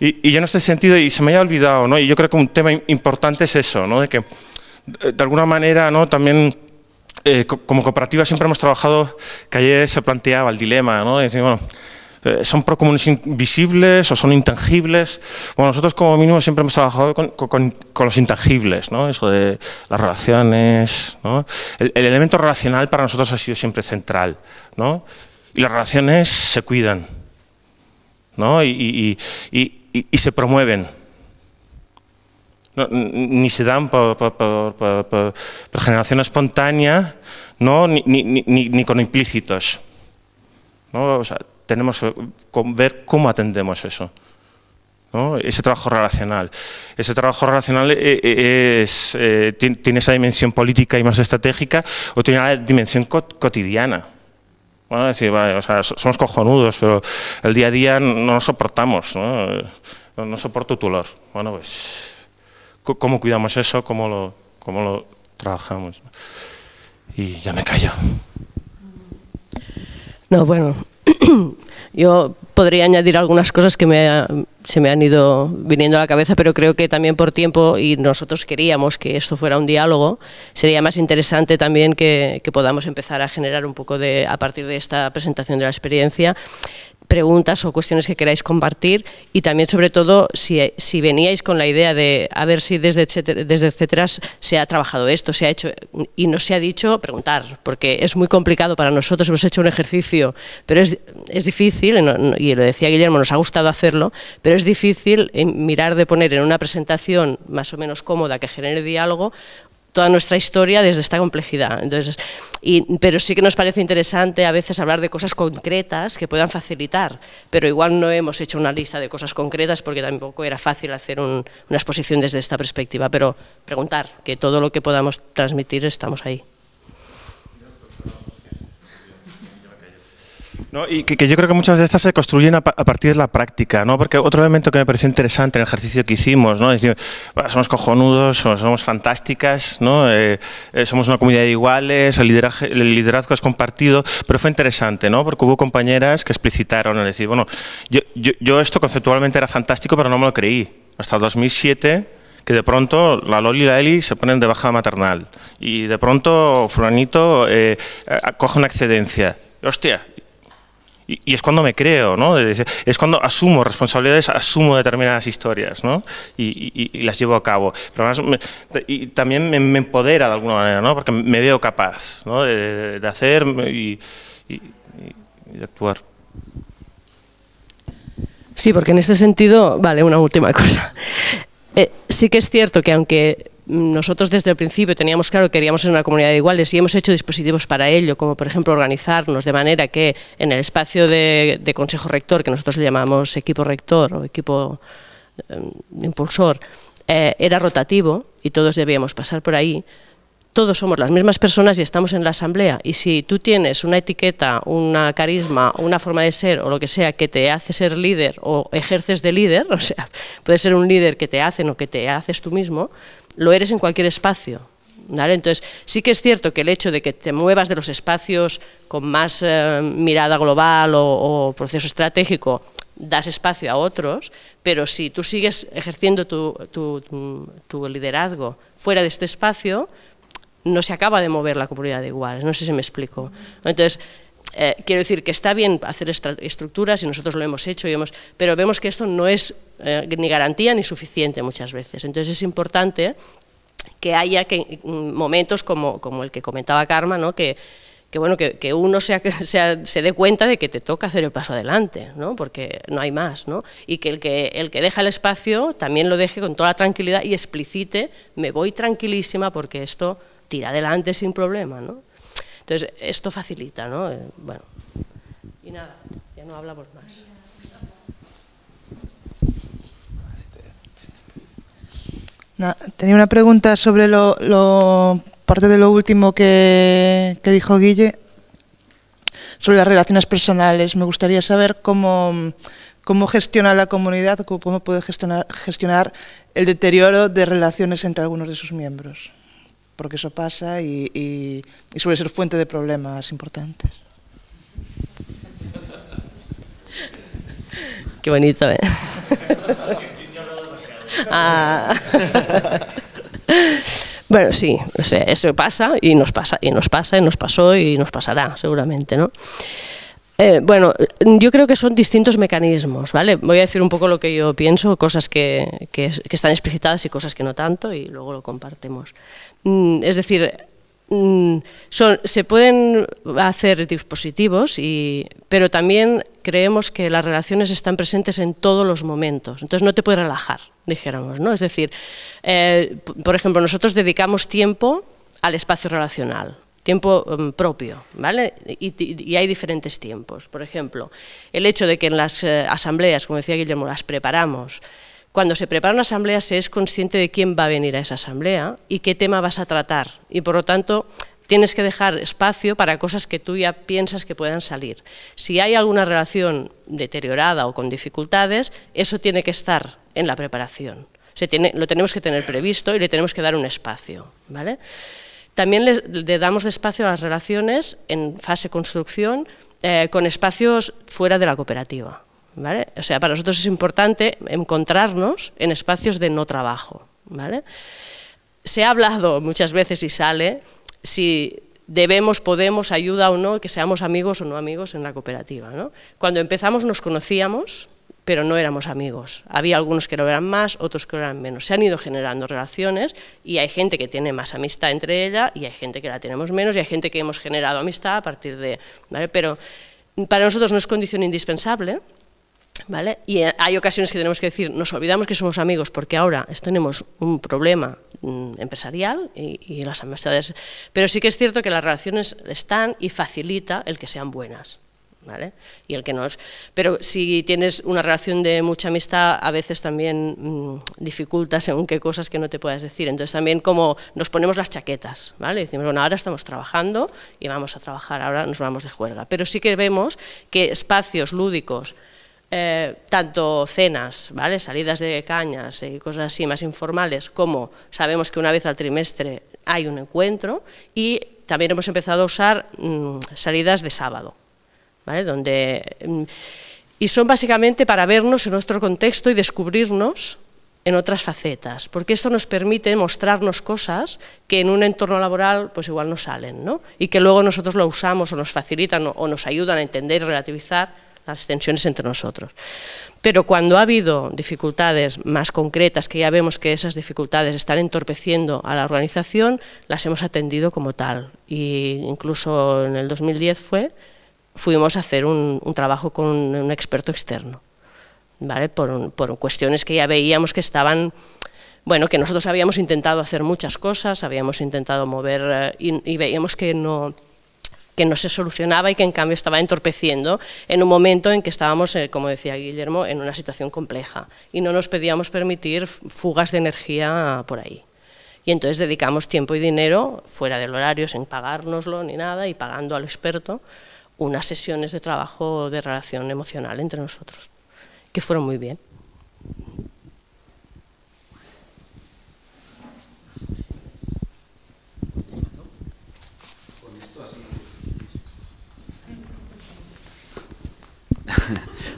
Y yo en este sentido, y se me había olvidado, ¿no? Y yo creo que un tema importante es eso, ¿no? De que de alguna manera, ¿no?, también como cooperativa siempre hemos trabajado, que ayer se planteaba el dilema, ¿no? De decir, bueno, ¿son procomunes invisibles o son intangibles? Bueno, nosotros como mínimo siempre hemos trabajado con los intangibles, ¿no? Eso de las relaciones, ¿no? El elemento relacional para nosotros ha sido siempre central, ¿no? Y las relaciones se cuidan, ¿no? Y se promueven. No, ni se dan por generación espontánea, ¿no? ni con implícitos, ¿no? O sea, tenemos que ver cómo atendemos eso, ¿no? Ese trabajo relacional. Ese trabajo relacional tiene esa dimensión política y más estratégica, o tiene la dimensión cotidiana. Bueno, es decir, vale, o sea, somos cojonudos, pero el día a día no nos soportamos, ¿no? No soporto tu olor. Bueno, pues, ¿cómo cuidamos eso? ¿Cómo lo trabajamos? Y ya me callo. No, bueno, yo podría añadir algunas cosas que se me han ido viniendo a la cabeza, pero creo que también por tiempo, y nosotros queríamos que esto fuera un diálogo, sería más interesante también que podamos empezar a generar un poco a partir de esta presentación de la experiencia, preguntas o cuestiones que queráis compartir, y también sobre todo si veníais con la idea de a ver si desde etcétera se ha trabajado esto, se ha hecho y no se ha dicho, preguntar, porque es muy complicado para nosotros. Hemos hecho un ejercicio, pero es difícil, y lo decía Guillermo, nos ha gustado hacerlo, pero es difícil mirar de poner en una presentación más o menos cómoda que genere diálogo toda nuestra historia desde esta complejidad. Entonces, pero sí que nos parece interesante a veces hablar de cosas concretas que puedan facilitar, pero igual no hemos hecho una lista de cosas concretas porque tampoco era fácil hacer una exposición desde esta perspectiva, pero preguntar, que todo lo que podamos transmitir estamos ahí. ¿No? Y que yo creo que muchas de estas se construyen a partir de la práctica, ¿no? Porque otro elemento que me pareció interesante en el ejercicio que hicimos, ¿no? Es decir, somos cojonudos, somos fantásticas, ¿no? Somos una comunidad de iguales, el liderazgo es compartido, pero fue interesante, ¿no? Porque hubo compañeras que explicitaron, es decir, bueno, yo esto conceptualmente era fantástico, pero no me lo creí. Hasta el 2007, que de pronto la Loli y la Eli se ponen de baja maternal y de pronto fulanito coge una excedencia. Hostia. Y es cuando me creo, ¿no? Es cuando asumo responsabilidades, asumo determinadas historias, ¿no? Y las llevo a cabo. Pero además y también me empodera de alguna manera, ¿no? Porque me veo capaz, ¿no? de hacer y de actuar. Sí, porque en este sentido, vale, una última cosa. Sí que es cierto que aunque nosotros desde el principio teníamos claro que queríamos ser una comunidad de iguales y hemos hecho dispositivos para ello, como por ejemplo organizarnos de manera que en el espacio de consejo rector, que nosotros le llamamos equipo rector o equipo impulsor, era rotativo y todos debíamos pasar por ahí, todos somos las mismas personas y estamos en la asamblea, y si tú tienes una etiqueta, una carisma, una forma de ser o lo que sea que te hace ser líder o ejerces de líder, o sea, puede ser un líder que te hacen o que te haces tú mismo, lo eres en cualquier espacio, ¿vale? Entonces sí que es cierto que el hecho de que te muevas de los espacios con más mirada global o proceso estratégico, das espacio a otros, pero si tú sigues ejerciendo tu liderazgo fuera de este espacio, no se acaba de mover la comunidad de iguales, no sé si me explico. Entonces, quiero decir que está bien hacer estructuras y nosotros lo hemos hecho, pero vemos que esto no es ni garantía ni suficiente muchas veces. Entonces es importante que haya momentos como el que comentaba Karma, ¿no? que uno se dé cuenta de que te toca hacer el paso adelante, ¿no? Porque no hay más, ¿no? Y que el que deja el espacio también lo deje con toda la tranquilidad y explicite, me voy tranquilísima porque esto tira adelante sin problema, ¿no? Entonces, esto facilita, ¿no? Bueno, y nada, ya no hablamos más. Tenía una pregunta sobre parte de lo último que dijo Guille, sobre las relaciones personales. Me gustaría saber cómo gestiona la comunidad, cómo puede gestionar el deterioro de relaciones entre algunos de sus miembros. Porque eso pasa y suele ser fuente de problemas importantes. Qué bonito, ¿eh? Bueno, sí, o sea, eso pasa y nos pasa, y nos pasó y nos pasará seguramente, ¿no? Bueno, yo creo que son distintos mecanismos, ¿vale? Voy a decir un poco lo que yo pienso, cosas que están explicitadas y cosas que no tanto, y luego lo compartimos. Es decir, se pueden hacer dispositivos, pero también creemos que las relaciones están presentes en todos los momentos, entonces no te puedes relajar, dijéramos, ¿no? Es decir, por ejemplo, nosotros dedicamos tiempo al espacio relacional, tiempo propio, ¿vale? Y hay diferentes tiempos. Por ejemplo, el hecho de que en las asambleas, como decía Guillermo, las preparamos. Cuando se prepara una asamblea se es consciente de quién va a venir a esa asamblea y qué tema vas a tratar. Y por lo tanto tienes que dejar espacio para cosas que tú ya piensas que puedan salir. Si hay alguna relación deteriorada o con dificultades, eso tiene que estar en la preparación. Lo tenemos que tener previsto y le tenemos que dar un espacio, ¿vale? También le damos espacio a las relaciones en fase construcción con espacios fuera de la cooperativa, ¿vale? O sea, para nosotros es importante encontrarnos en espacios de no trabajo, ¿vale? Se ha hablado muchas veces y sale si podemos, ayuda o no, que seamos amigos o no amigos en la cooperativa, ¿no? Cuando empezamos nos conocíamos, pero no éramos amigos. Había algunos que lo eran más, otros que lo eran menos. Se han ido generando relaciones y hay gente que tiene más amistad entre ella y hay gente que la tenemos menos y hay gente que hemos generado amistad a partir de... ¿vale? Pero para nosotros no es condición indispensable, ¿vale? Y hay ocasiones que tenemos que decir, nos olvidamos que somos amigos porque ahora tenemos un problema empresarial y las amistades... Pero sí que es cierto que las relaciones están y facilita el que sean buenas, ¿vale? Y el que no es, pero si tienes una relación de mucha amistad, a veces también dificulta según qué cosas que no te puedas decir. Entonces también como nos ponemos las chaquetas, ¿vale? Decimos, bueno, ahora estamos trabajando y vamos a trabajar, ahora nos vamos de juerga. Pero sí que vemos que espacios lúdicos, tanto cenas, ¿vale? Salidas de cañas y cosas así más informales, como sabemos que una vez al trimestre hay un encuentro, y también hemos empezado a usar salidas de sábado, ¿vale? Y son básicamente para vernos en nuestro contexto y descubrirnos en otras facetas, porque esto nos permite mostrarnos cosas que en un entorno laboral pues igual no salen, ¿no? Y que luego nosotros lo usamos o nos facilitan o nos ayudan a entender y relativizar las tensiones entre nosotros. Pero cuando ha habido dificultades más concretas, que ya vemos que esas dificultades están entorpeciendo a la organización, las hemos atendido como tal. Y incluso en el 2010 fuimos a hacer un trabajo con un experto externo, ¿vale? Por cuestiones que ya veíamos que estaban, bueno, que nosotros habíamos intentado hacer muchas cosas, habíamos intentado mover y veíamos que no que no se solucionaba y que en cambio estaba entorpeciendo en un momento en que estábamos, como decía Guillermo, en una situación compleja y no nos podíamos permitir fugas de energía por ahí. Y entonces dedicamos tiempo y dinero, fuera del horario, sin pagárnoslo ni nada, y pagando al experto unas sesiones de trabajo de relación emocional entre nosotros, que fueron muy bien.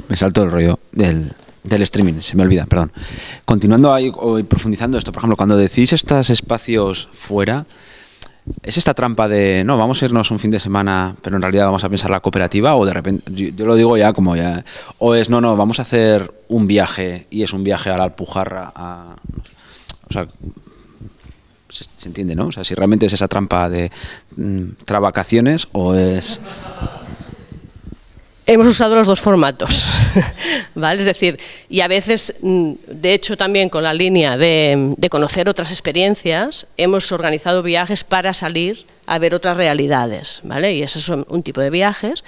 Me salto el rollo del streaming, se me olvida, perdón. Continuando ahí, o profundizando esto, por ejemplo, cuando decís estos espacios fuera, ¿es esta trampa de, no, vamos a irnos un fin de semana, pero en realidad vamos a pensar la cooperativa? O de repente, yo lo digo ya como ya, o es, no, vamos a hacer un viaje, y es un viaje a la Alpujarra, o sea, se entiende, ¿no? O sea, si realmente es esa trampa de travacaciones o es... Hemos usado los dos formatos, ¿vale? Es decir, y a veces, de hecho también con la línea de conocer otras experiencias, hemos organizado viajes para salir a ver otras realidades, ¿vale? Y esos son un tipo de viajes,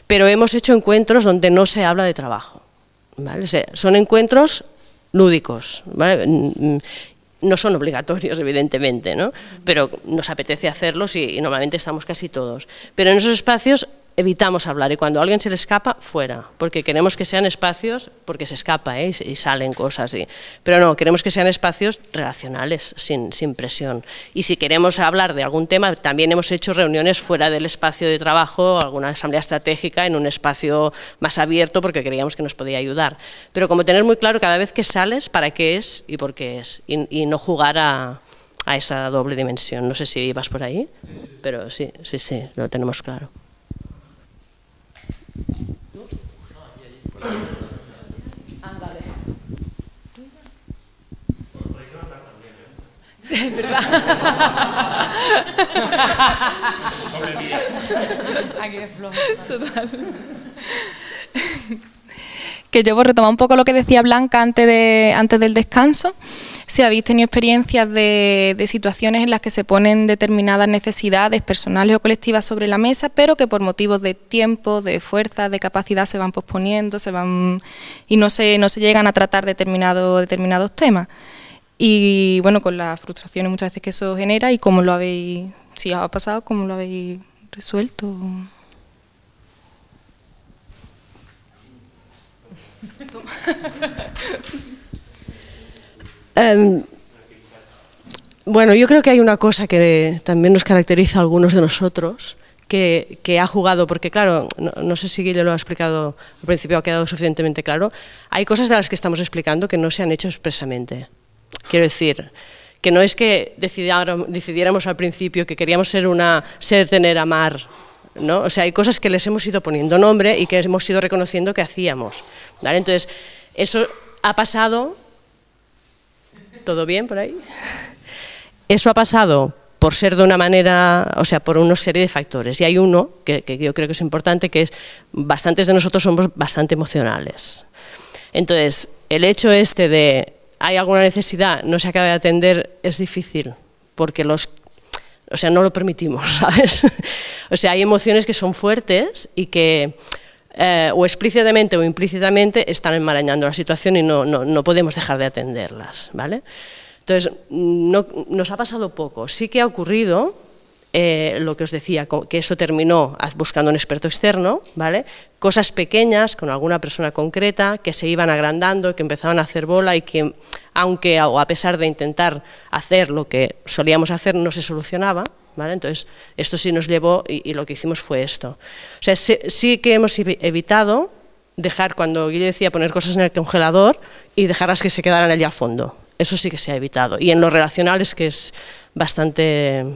pero hemos hecho encuentros donde no se habla de trabajo, ¿vale? O sea, son encuentros lúdicos, ¿vale? No son obligatorios, evidentemente, ¿no? Pero nos apetece hacerlos y normalmente estamos casi todos. Pero en esos espacios evitamos hablar y cuando a alguien se le escapa, fuera, porque queremos que sean espacios, porque se escapa y salen cosas, pero no, queremos que sean espacios relacionales, sin presión. Y si queremos hablar de algún tema, también hemos hecho reuniones fuera del espacio de trabajo, alguna asamblea estratégica en un espacio más abierto porque creíamos que nos podía ayudar. Pero como tener muy claro cada vez que sales, para qué es y por qué es, y no jugar a esa doble dimensión. No sé si vas por ahí, pero sí, lo tenemos claro. Vale. ¿Verdad? Aquí de flow. Total. Que yo, por retomar un poco lo que decía Blanca antes del descanso, si habéis tenido experiencias de situaciones en las que se ponen determinadas necesidades personales o colectivas sobre la mesa, pero que por motivos de tiempo, de fuerza, de capacidad se van posponiendo, y no se llegan a tratar determinados temas. Y bueno, con las frustraciones muchas veces que eso genera, y cómo lo habéis, si os ha pasado, cómo lo habéis resuelto. Bueno, yo creo que hay una cosa que también nos caracteriza a algunos de nosotros, que ha jugado, porque claro, no sé si Guille lo ha explicado al principio, ha quedado suficientemente claro, hay cosas de las que estamos explicando que no se han hecho expresamente. Quiero decir, que no es que decidiéramos al principio que queríamos ser, tener, amar, ¿no? O sea, hay cosas que les hemos ido poniendo nombre y que hemos ido reconociendo que hacíamos, ¿vale? Entonces, eso ha pasado. ¿Todo bien por ahí? Eso ha pasado por ser de una manera, o sea, por una serie de factores. Y hay uno que yo creo que es importante, que es, bastantes de nosotros somos bastante emocionales. Entonces, el hecho de, hay alguna necesidad, no se acaba de atender, es difícil, porque no lo permitimos, ¿sabes? O sea, hay emociones que son fuertes y que o explícitamente o implícitamente están enmarañando la situación y no podemos dejar de atenderlas, ¿vale? Entonces, nos ha pasado poco. Sí que ha ocurrido lo que os decía, que eso terminó buscando un experto externo, ¿vale? Cosas pequeñas con alguna persona concreta que se iban agrandando, que empezaban a hacer bola y que, aunque o a pesar de intentar hacer lo que solíamos hacer, no se solucionaba, ¿vale? Entonces, esto sí nos llevó y lo que hicimos fue esto. O sea, sí que hemos evitado dejar, cuando Guille decía poner cosas en el congelador y dejarlas que se quedaran allá a fondo. Eso sí que se ha evitado. Y en lo relacional es que es bastante,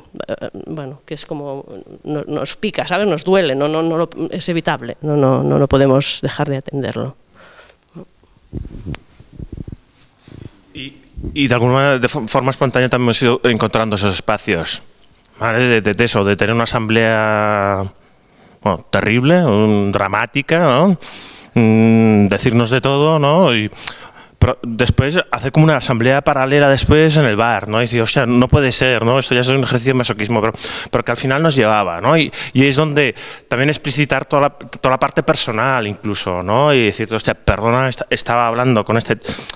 bueno, que es como, nos pica, ¿sabes? Nos duele, es evitable, no podemos dejar de atenderlo. Y de alguna manera, de forma espontánea también hemos ido encontrando esos espacios, ¿vale? De eso, de tener una asamblea, bueno, terrible, dramática, ¿no? Decirnos de todo, ¿no? pero después hacer como una asamblea paralela después en el bar, ¿no? Y decir, o sea, no puede ser, ¿no? Esto ya es un ejercicio de masoquismo, pero que al final nos llevaba, ¿no? Y es donde también explicitar toda la parte personal incluso, ¿no? Y decir, hostia, perdona, estaba hablando con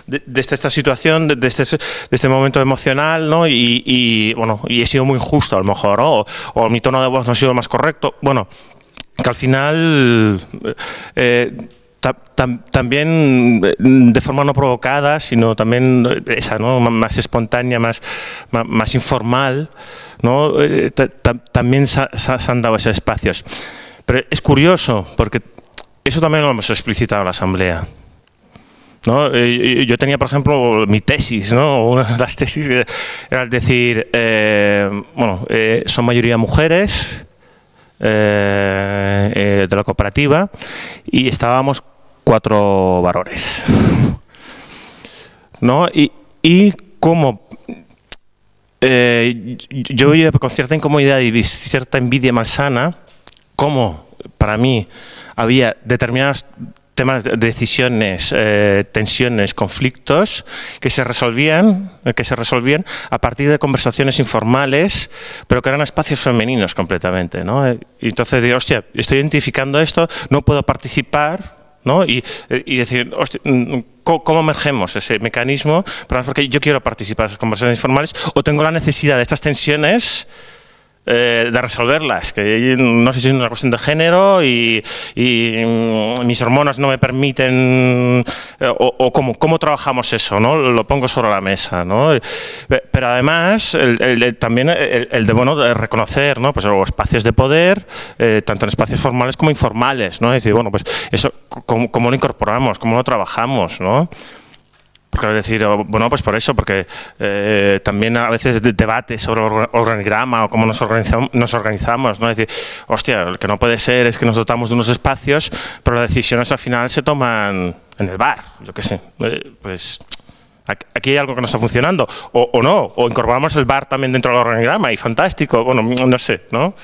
de esta situación, de este momento emocional, ¿no? Y bueno, y he sido muy injusto a lo mejor, ¿no? O mi tono de voz no ha sido el más correcto. Bueno, que al final también de forma no provocada, sino también esa, ¿no? Más espontánea, más informal, ¿no? También se han dado esos espacios. Pero es curioso, porque eso también lo hemos explicitado en la asamblea, ¿no? Yo tenía, por ejemplo, mi tesis, ¿no? Una de las tesis era decir, bueno, son mayoría mujeres, de la cooperativa, y estábamos 4 varones, ¿no? Y como yo veía con cierta incomodidad y cierta envidia malsana, como para mí había determinados temas de decisiones, tensiones, conflictos que se resolvían a partir de conversaciones informales, pero que eran espacios femeninos completamente, ¿no? Y entonces digo, hostia, estoy identificando esto, no puedo participar, ¿no? Y decir, hostia, ¿cómo emergemos ese mecanismo? Porque yo quiero participar en esas conversaciones informales o tengo la necesidad de estas tensiones de resolverlas, que no sé si es una cuestión de género y mis hormonas no me permiten, o cómo trabajamos eso, ¿no? Lo pongo sobre la mesa, ¿no? Pero además también el de, bueno, de reconocer, ¿no? Pues los espacios de poder, tanto en espacios formales como informales, ¿no? Es decir, bueno, pues eso, ¿cómo lo incorporamos? ¿Cómo lo trabajamos? ¿No? Porque decir, bueno, pues por eso, porque también a veces debate sobre el organigrama o cómo nos organizamos, ¿no? Es decir, hostia, lo que no puede ser es que nos dotamos de unos espacios, pero las decisiones al final se toman en el bar, yo qué sé, pues aquí hay algo que no está funcionando, o no, o incorporamos el bar también dentro del organigrama y fantástico, bueno, no sé, ¿no?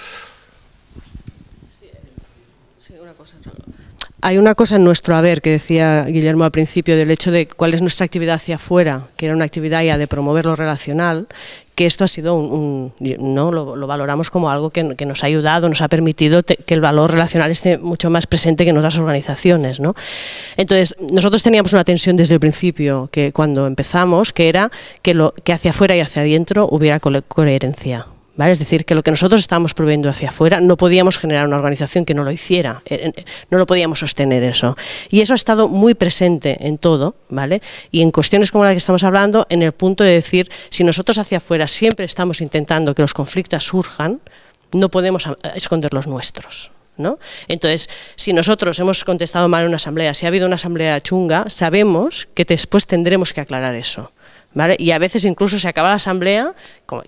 Hay una cosa en nuestro haber que decía Guillermo al principio del hecho de cuál es nuestra actividad hacia afuera, que era una actividad ya de promover lo relacional, que esto ha sido ¿no? Lo valoramos como algo que nos ha ayudado, nos ha permitido que el valor relacional esté mucho más presente que en otras organizaciones, ¿no? Entonces, nosotros teníamos una tensión desde el principio, que cuando empezamos, que era que hacia afuera y hacia adentro hubiera coherencia. ¿Vale? Es decir, que lo que nosotros estábamos proveyendo hacia afuera no podíamos generar una organización que no lo hiciera, no lo podíamos sostener eso. Y eso ha estado muy presente en todo, ¿vale? Y en cuestiones como la que estamos hablando, en el punto de decir, si nosotros hacia afuera siempre estamos intentando que los conflictos surjan, no podemos esconder los nuestros, ¿no? Entonces, si nosotros hemos contestado mal en una asamblea, si ha habido una asamblea chunga, sabemos que después tendremos que aclarar eso. ¿Vale? Y a veces incluso se acaba la asamblea,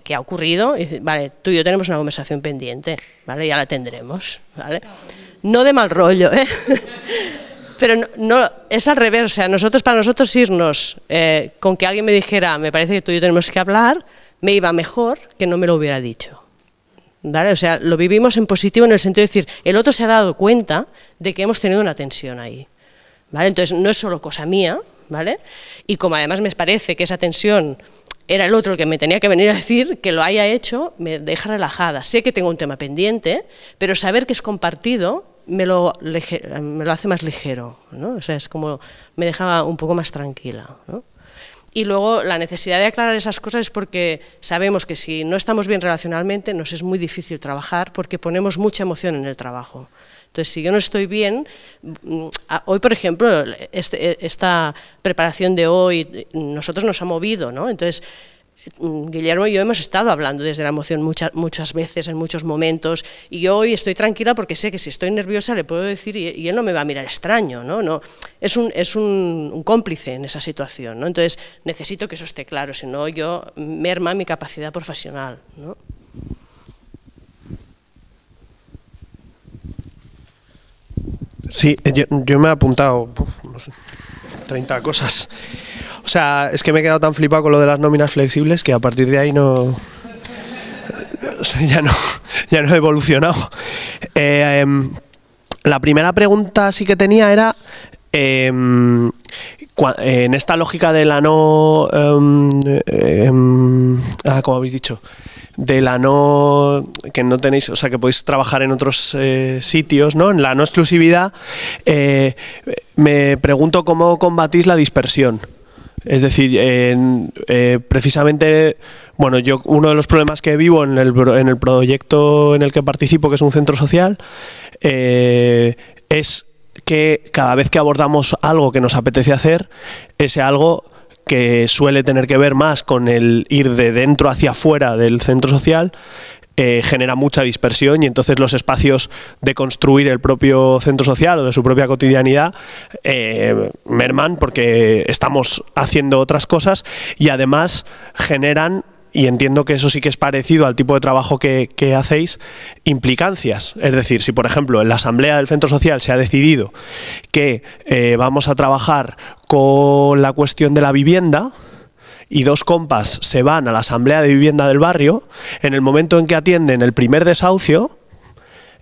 que ha ocurrido, y dice, vale, tú y yo tenemos una conversación pendiente, ¿vale? Ya la tendremos, ¿vale? No de mal rollo, ¿eh? Pero no, es al revés, o sea, para nosotros irnos con que alguien me dijera, me parece que tú y yo tenemos que hablar, me iba mejor que no me lo hubiera dicho, ¿vale? O sea, lo vivimos en positivo en el sentido de decir, el otro se ha dado cuenta de que hemos tenido una tensión ahí, ¿vale? Entonces no es solo cosa mía, ¿vale? Y como además me parece que esa tensión era el otro el que me tenía que venir a decir, que lo haya hecho me deja relajada. Sé que tengo un tema pendiente, pero saber que es compartido me lo hace más ligero, ¿no? O sea, es como me dejaba un poco más tranquila, ¿no? Y luego la necesidad de aclarar esas cosas es porque sabemos que si no estamos bien relacionalmente nos es muy difícil trabajar porque ponemos mucha emoción en el trabajo. Entonces, si yo no estoy bien, hoy, por ejemplo, esta preparación de hoy, nosotros nos ha movido, ¿no? Entonces, Guillermo y yo hemos estado hablando desde la emoción muchas veces, en muchos momentos, y yo hoy estoy tranquila porque sé que si estoy nerviosa le puedo decir y él no me va a mirar extraño, ¿no? No, es un cómplice en esa situación, ¿no? Entonces, necesito que eso esté claro, si no yo merma mi capacidad profesional, ¿no? Sí, yo me he apuntado, no sé, 30 cosas. O sea, es que me he quedado tan flipado con lo de las nóminas flexibles que a partir de ahí ya no he evolucionado. La primera pregunta sí que tenía era en esta lógica de la no, como habéis dicho, de la no, que no tenéis, o sea, que podéis trabajar en otros sitios, ¿no? En la no exclusividad, me pregunto cómo combatís la dispersión. Es decir, precisamente, bueno, yo uno de los problemas que vivo en el proyecto en el que participo, que es un centro social, es que cada vez que abordamos algo que nos apetece hacer, ese algo que suele tener que ver más con el ir de dentro hacia afuera del centro social, genera mucha dispersión, y entonces los espacios de construir el propio centro social o de su propia cotidianidad merman porque estamos haciendo otras cosas, y además generan, y entiendo que eso sí que es parecido al tipo de trabajo que hacéis, implicancias. Es decir, si por ejemplo en la asamblea del centro social se ha decidido que vamos a trabajar con la cuestión de la vivienda, y dos compas se van a la asamblea de vivienda del barrio, en el momento en que atienden el primer desahucio,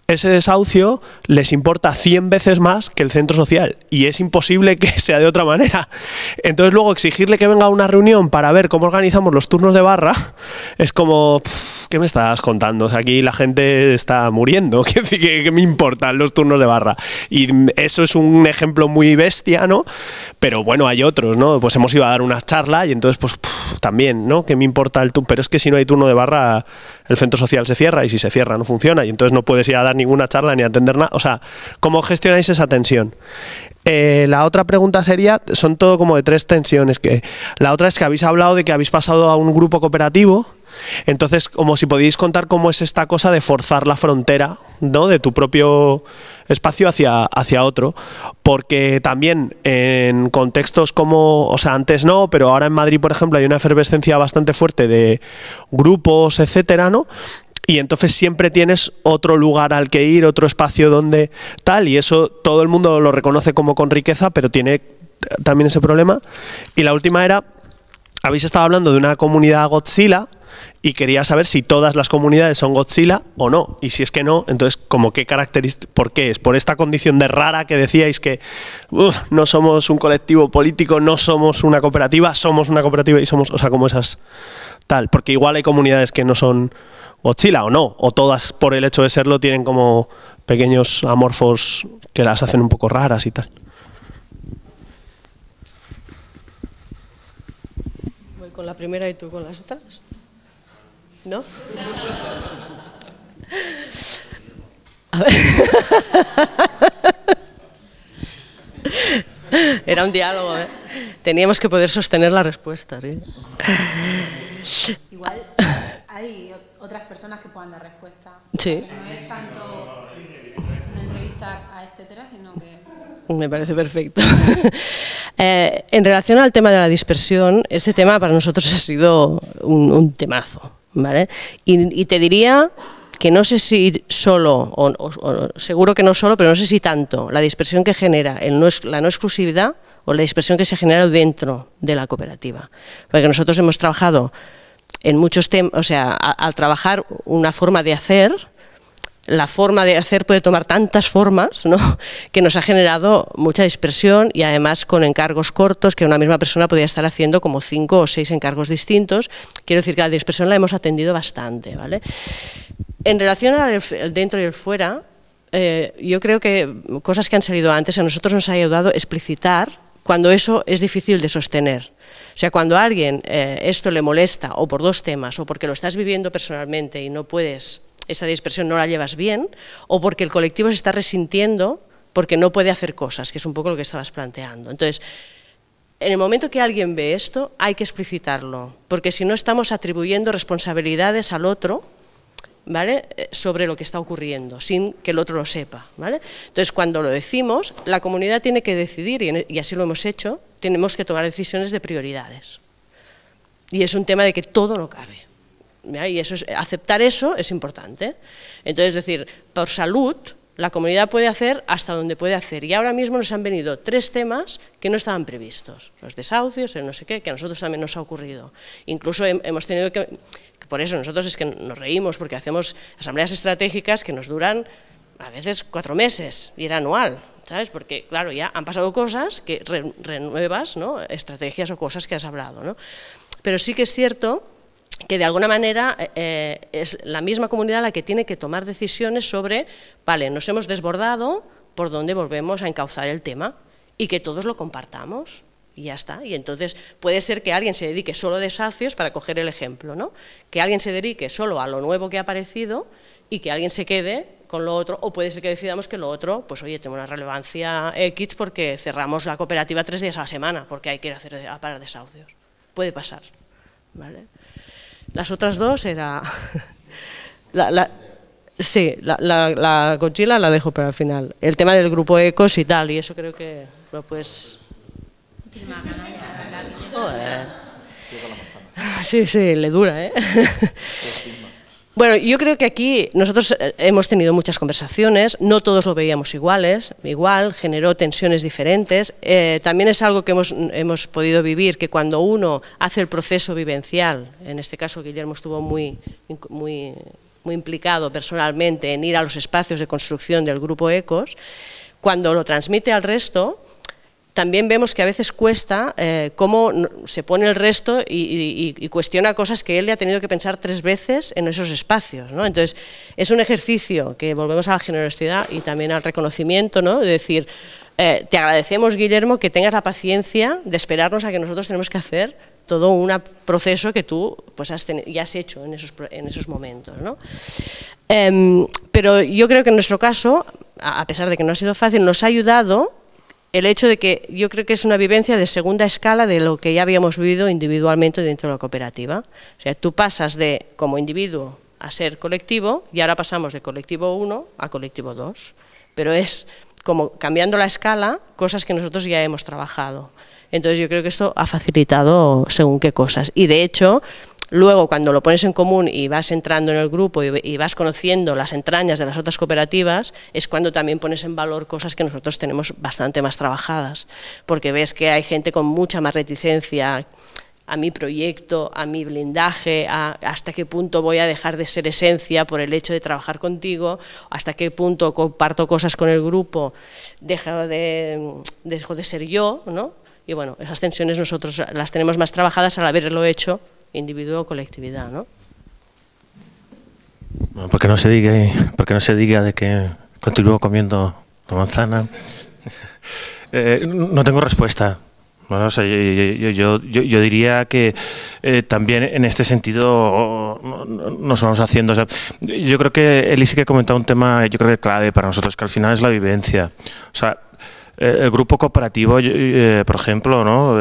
ese desahucio les importa 100 veces más que el centro social, y es imposible que sea de otra manera. Entonces luego exigirle que venga a una reunión para ver cómo organizamos los turnos de barra es como, ¿qué me estás contando? O sea, aquí la gente está muriendo, ¿qué me importan los turnos de barra? Y eso es un ejemplo muy bestia, ¿no? Pero bueno, hay otros, ¿no? Pues hemos ido a dar una charla y entonces pues también, ¿no? ¿Qué me importa el turno? Pero es que si no hay turno de barra, el centro social se cierra, y si se cierra no funciona, y entonces no puedes ir a dar ninguna charla ni atender nada. O sea, ¿cómo gestionáis esa tensión? La otra pregunta sería, son todo como de tres tensiones. La otra es que habéis hablado de que habéis pasado a un grupo cooperativo. Entonces, como si podéis contar cómo es esta cosa de forzar la frontera, ¿no?, de tu propio espacio hacia otro, porque también en contextos como, o sea, antes no, pero ahora en Madrid, por ejemplo, hay una efervescencia bastante fuerte de grupos, etcétera, ¿no? Y entonces siempre tienes otro lugar al que ir, otro espacio donde tal, y eso todo el mundo lo reconoce como con riqueza, pero tiene también ese problema. Y la última era, habéis estado hablando de una comunidad Godzilla, y quería saber si todas las comunidades son Godzilla o no, y si es que no, entonces como qué características, ¿por qué es? ¿Por esta condición de rara que decíais que no somos un colectivo político, no somos una cooperativa, somos una cooperativa y somos, o sea, como esas tal? Porque igual hay comunidades que no son Godzilla o no, o todas por el hecho de serlo tienen como pequeños amorfos que las hacen un poco raras y tal. Voy con la primera y tú con las otras, ¿no? A ver. Era un diálogo, ¿eh? Teníamos que poder sostener la respuesta, ¿sí? Igual hay otras personas que puedan dar respuesta. Sí. No es tanto una entrevista a etcétera, sino que... Me parece perfecto. En relación al tema de la dispersión, ese tema para nosotros ha sido un temazo, ¿vale? Y te diría que no sé si solo, o seguro que no solo, pero no sé si tanto, la dispersión que genera la no exclusividad o la dispersión que se genera dentro de la cooperativa. Porque nosotros hemos trabajado en muchos temas, o sea, al trabajar una forma de hacer, la forma de hacer puede tomar tantas formas, ¿no?, que nos ha generado mucha dispersión, y además con encargos cortos, que una misma persona podía estar haciendo como 5 o 6 encargos distintos. Quiero decir que la dispersión la hemos atendido bastante, ¿vale? En relación al dentro y el fuera, yo creo que cosas que han salido antes a nosotros nos ha ayudado a explicitar cuando eso es difícil de sostener. O sea, cuando a alguien esto le molesta, o por 2 temas, o porque lo estás viviendo personalmente y no puedes, esa dispersión no la llevas bien, o porque el colectivo se está resintiendo porque no puede hacer cosas, que es un poco lo que estabas planteando. Entonces, en el momento que alguien ve esto, hay que explicitarlo, porque si no estamos atribuyendo responsabilidades al otro, ¿vale?, sobre lo que está ocurriendo, sin que el otro lo sepa, ¿vale? Entonces, cuando lo decimos, la comunidad tiene que decidir, y así lo hemos hecho, tenemos que tomar decisiones de prioridades. Y es un tema de que todo no cabe, ¿ya? Y eso aceptar eso es importante. Entonces, es decir, por salud, la comunidad puede hacer hasta donde puede hacer. Y ahora mismo nos han venido 3 temas que no estaban previstos. Los desahucios, el no sé qué, que a nosotros también nos ha ocurrido. Incluso hemos tenido que... Por eso nosotros es que nos reímos, porque hacemos asambleas estratégicas que nos duran a veces 4 meses, y era anual. ¿sabes? Porque, claro, ya han pasado cosas que renuevas, ¿no? Estrategias o cosas que has hablado, ¿no? Pero sí que es cierto que de alguna manera es la misma comunidad la que tiene que tomar decisiones sobre, vale, nos hemos desbordado, por dónde volvemos a encauzar el tema y que todos lo compartamos. Y ya está. Y entonces puede ser que alguien se dedique solo a desahucios, para coger el ejemplo, ¿no? Que alguien se dedique solo a lo nuevo que ha aparecido y que alguien se quede con lo otro, o puede ser que decidamos que lo otro, pues oye, tiene una relevancia X porque cerramos la cooperativa 3 días a la semana, porque hay que ir a hacer para desahucios. Puede pasar, ¿vale? Las otras dos era... sí, la Godzilla la dejo para el final. El tema del grupo Ecos y tal, y eso creo que lo puedes... Joder. Sí, sí, le dura, ¿eh? Bueno, yo creo que aquí nosotros hemos tenido muchas conversaciones, no todos lo veíamos igual, generó tensiones diferentes. También es algo que hemos podido vivir, que cuando uno hace el proceso vivencial, en este caso Guillermo estuvo muy implicado personalmente en ir a los espacios de construcción del grupo Ecos, cuando lo transmite al resto, también vemos que a veces cuesta cómo se pone el resto y cuestiona cosas que él le ha tenido que pensar 3 veces en esos espacios, ¿no? Entonces, es un ejercicio que volvemos a la generosidad y también al reconocimiento, ¿no? De decir, te agradecemos, Guillermo, que tengas la paciencia de esperarnos a que nosotros tenemos que hacer todo un proceso que tú pues, ya has hecho en esos momentos, ¿no? Pero yo creo que en nuestro caso, a pesar de que no ha sido fácil, nos ha ayudado el hecho de que yo creo que es una vivencia de segunda escala de lo que ya habíamos vivido individualmente dentro de la cooperativa. O sea, tú pasas de como individuo a ser colectivo y ahora pasamos de colectivo 1 a colectivo 2. Pero es como cambiando la escala, cosas que nosotros ya hemos trabajado. Entonces yo creo que esto ha facilitado según qué cosas. Y de hecho, luego cuando lo pones en común y vas entrando en el grupo y vas conociendo las entrañas de las otras cooperativas, es cuando también pones en valor cosas que nosotros tenemos bastante más trabajadas, porque ves que hay gente con mucha más reticencia a mi proyecto, a mi blindaje, a hasta qué punto voy a dejar de ser esencia por el hecho de trabajar contigo, hasta qué punto comparto cosas con el grupo, dejo de ser yo, ¿no? Y bueno, esas tensiones nosotros las tenemos más trabajadas al haberlo hecho individuo o colectividad, ¿no? Bueno, porque no se diga de que continúo comiendo la manzana. No tengo respuesta. Bueno, o sea, yo diría que también en este sentido nos vamos haciendo. O sea, yo creo que Eli sí que ha comentado un tema, yo creo que clave para nosotros, que al final es la vivencia. O sea, el grupo cooperativo, por ejemplo, ¿no?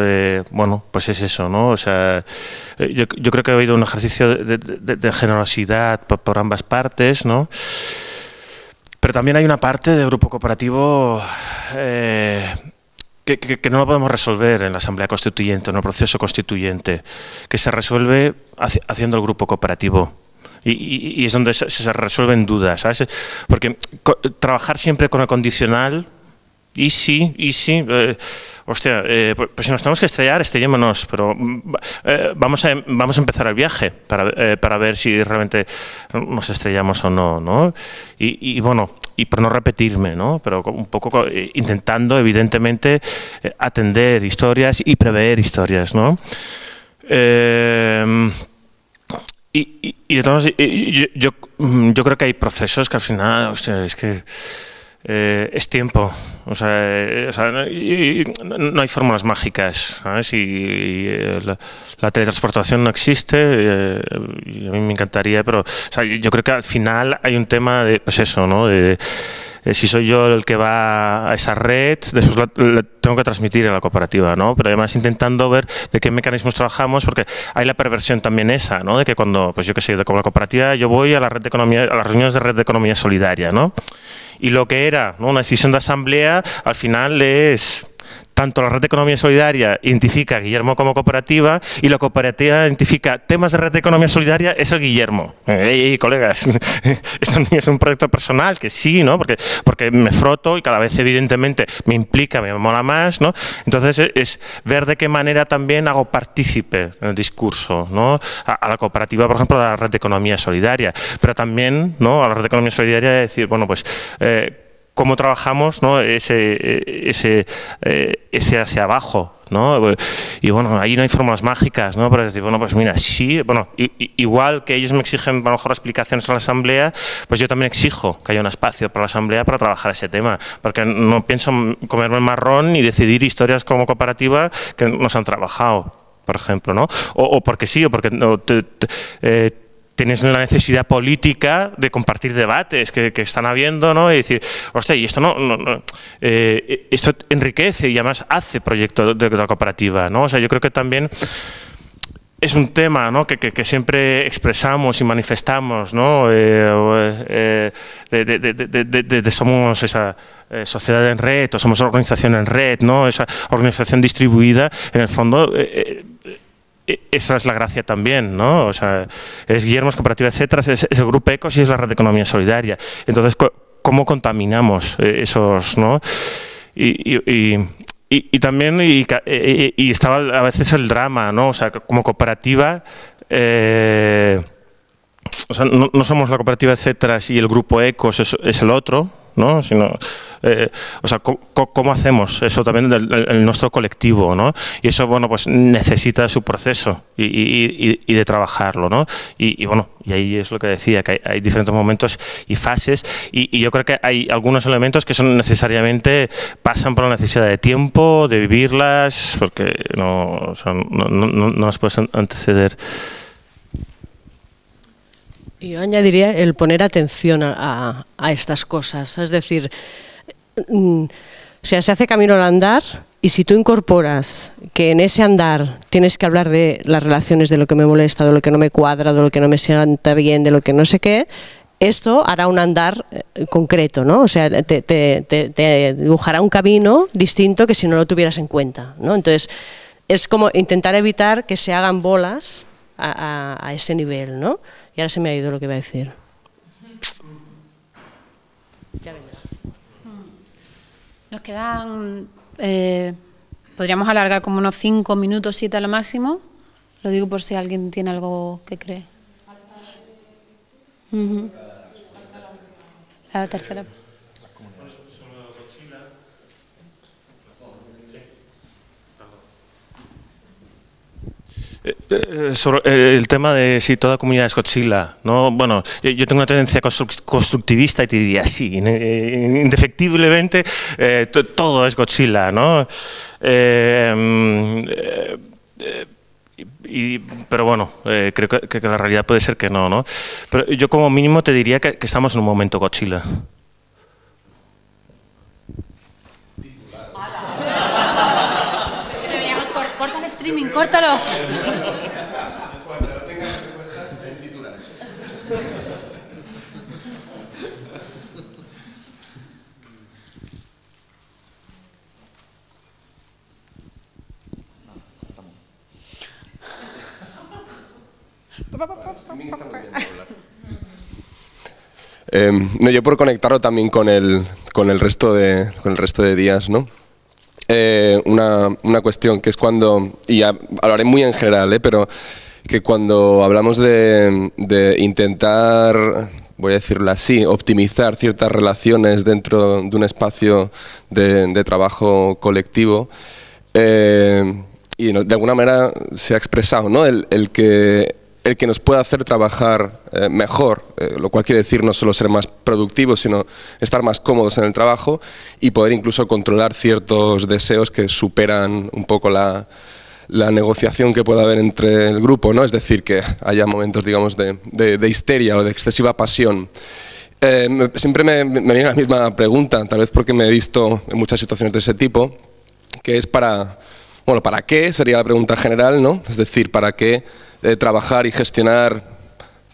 Bueno, pues es eso, ¿no? O sea, yo creo que ha habido un ejercicio de generosidad por ambas partes, ¿no? Pero también hay una parte del grupo cooperativo que no lo podemos resolver en la asamblea constituyente, en el proceso constituyente, que se resuelve haciendo el grupo cooperativo. Y es donde se resuelven dudas, ¿sabes? Porque trabajar siempre con el condicional. Y sí, hostia, pues si nos tenemos que estrellar, estrellémonos, pero vamos a empezar el viaje para ver si realmente nos estrellamos o no, ¿no? Y bueno, y por no repetirme, ¿no? Pero un poco intentando, evidentemente, atender historias y prever historias, ¿no? Entonces, yo creo que hay procesos que al final, hostia, es que es tiempo, o sea, no hay fórmulas mágicas, ¿sabes? Y la teletransportación no existe, y a mí me encantaría, pero o sea, yo creo que al final hay un tema de, pues eso, ¿no? Si soy yo el que va a esa red, después la tengo que transmitir a la cooperativa, ¿no? Pero además intentando ver de qué mecanismos trabajamos, porque hay la perversión también esa, ¿no? De que cuando, pues yo qué sé, como la cooperativa, yo voy a la red de economía, a las reuniones de red de economía solidaria, ¿no? Y lo que era, ¿no? Una decisión de asamblea, al final es tanto la red de economía solidaria identifica a Guillermo como cooperativa y la cooperativa identifica temas de red de economía solidaria, es el Guillermo. Colegas, esto no es un proyecto personal, que sí, ¿no? Porque me froto y cada vez evidentemente me implica, me mola más, ¿no? Entonces es ver de qué manera también hago partícipe en el discurso, ¿no? A la cooperativa, por ejemplo, a la red de economía solidaria, pero también, ¿no? A la red de economía solidaria decir, bueno, pues cómo trabajamos, ¿no? ese hacia abajo, ¿no? Y bueno, ahí no hay fórmulas mágicas, ¿no? Pero decir, bueno, pues mira, sí, bueno, igual que ellos me exigen a lo mejor explicaciones a la asamblea, pues yo también exijo que haya un espacio para la asamblea para trabajar ese tema, porque no pienso comerme el marrón y decidir historias como cooperativa que no se han trabajado, por ejemplo, ¿no? O porque sí, o porque tienes la necesidad política de compartir debates que están habiendo, ¿no? Y decir, hostia, y esto esto enriquece y además hace proyecto de la cooperativa, ¿no? O sea, yo creo que también es un tema, ¿no? que siempre expresamos y manifestamos, ¿no? Somos esa sociedad en red, o somos organización en red, ¿no? Esa organización distribuida, en el fondo. Esa es la gracia también, ¿no? O sea, es Guillermo, es Cooperativa, etcétera, es el Grupo Ecos y es la Red de Economía Solidaria. Entonces, ¿cómo contaminamos esos, ¿no? Y también estaba a veces el drama, ¿no? O sea, como cooperativa, o sea, no somos la Cooperativa, etcétera, y el Grupo Ecos es el otro, ¿no? Sino, o sea, ¿cómo hacemos eso también en nuestro colectivo, ¿no? Y eso, bueno, pues necesita su proceso y de trabajarlo, ¿no? Y bueno, y ahí es lo que decía, que hay diferentes momentos y fases, y yo creo que hay algunos elementos que son necesariamente, pasan por la necesidad de tiempo, de vivirlas, porque no las puedes anteceder. Yo añadiría el poner atención a estas cosas, es decir, o sea, se hace camino al andar y si tú incorporas que en ese andar tienes que hablar de las relaciones, de lo que me molesta, de lo que no me cuadra, de lo que no me sienta bien, de lo que no sé qué, esto hará un andar concreto, ¿no? O sea, te dibujará un camino distinto que si no lo tuvieras en cuenta, ¿no? Entonces, es como intentar evitar que se hagan bolas a ese nivel, ¿no? Y ahora se me ha ido lo que iba a decir. Ya vendrá. Nos quedan, podríamos alargar como unos 5 minutos, 7 a lo máximo. Lo digo por si alguien tiene algo que cree. La tercera. Sobre el tema de si toda comunidad es Godzilla, ¿no? Bueno, yo tengo una tendencia constructivista y te diría sí, indefectiblemente todo es Godzilla, ¿no? Pero bueno, creo que la realidad puede ser que no, ¿no? Pero yo como mínimo te diría que estamos en un momento Godzilla. Corta el streaming, córtalo. Cuando lo tengas respuesta, en titulares. No, yo por conectarlo también con el resto de días, ¿no? Una cuestión que es cuando, y hablaré muy en general, pero que cuando hablamos de intentar, voy a decirlo así, optimizar ciertas relaciones dentro de un espacio de trabajo colectivo, y de alguna manera se ha expresado, ¿no? el que nos pueda hacer trabajar mejor, lo cual quiere decir no solo ser más productivos, sino estar más cómodos en el trabajo y poder incluso controlar ciertos deseos que superan un poco la negociación que pueda haber entre el grupo, ¿no? Es decir, que haya momentos, digamos, de histeria o de excesiva pasión. Siempre me viene la misma pregunta, tal vez porque me he visto en muchas situaciones de ese tipo, que es ¿para qué? Sería la pregunta general, ¿no? Es decir, ¿para qué trabajar y gestionar,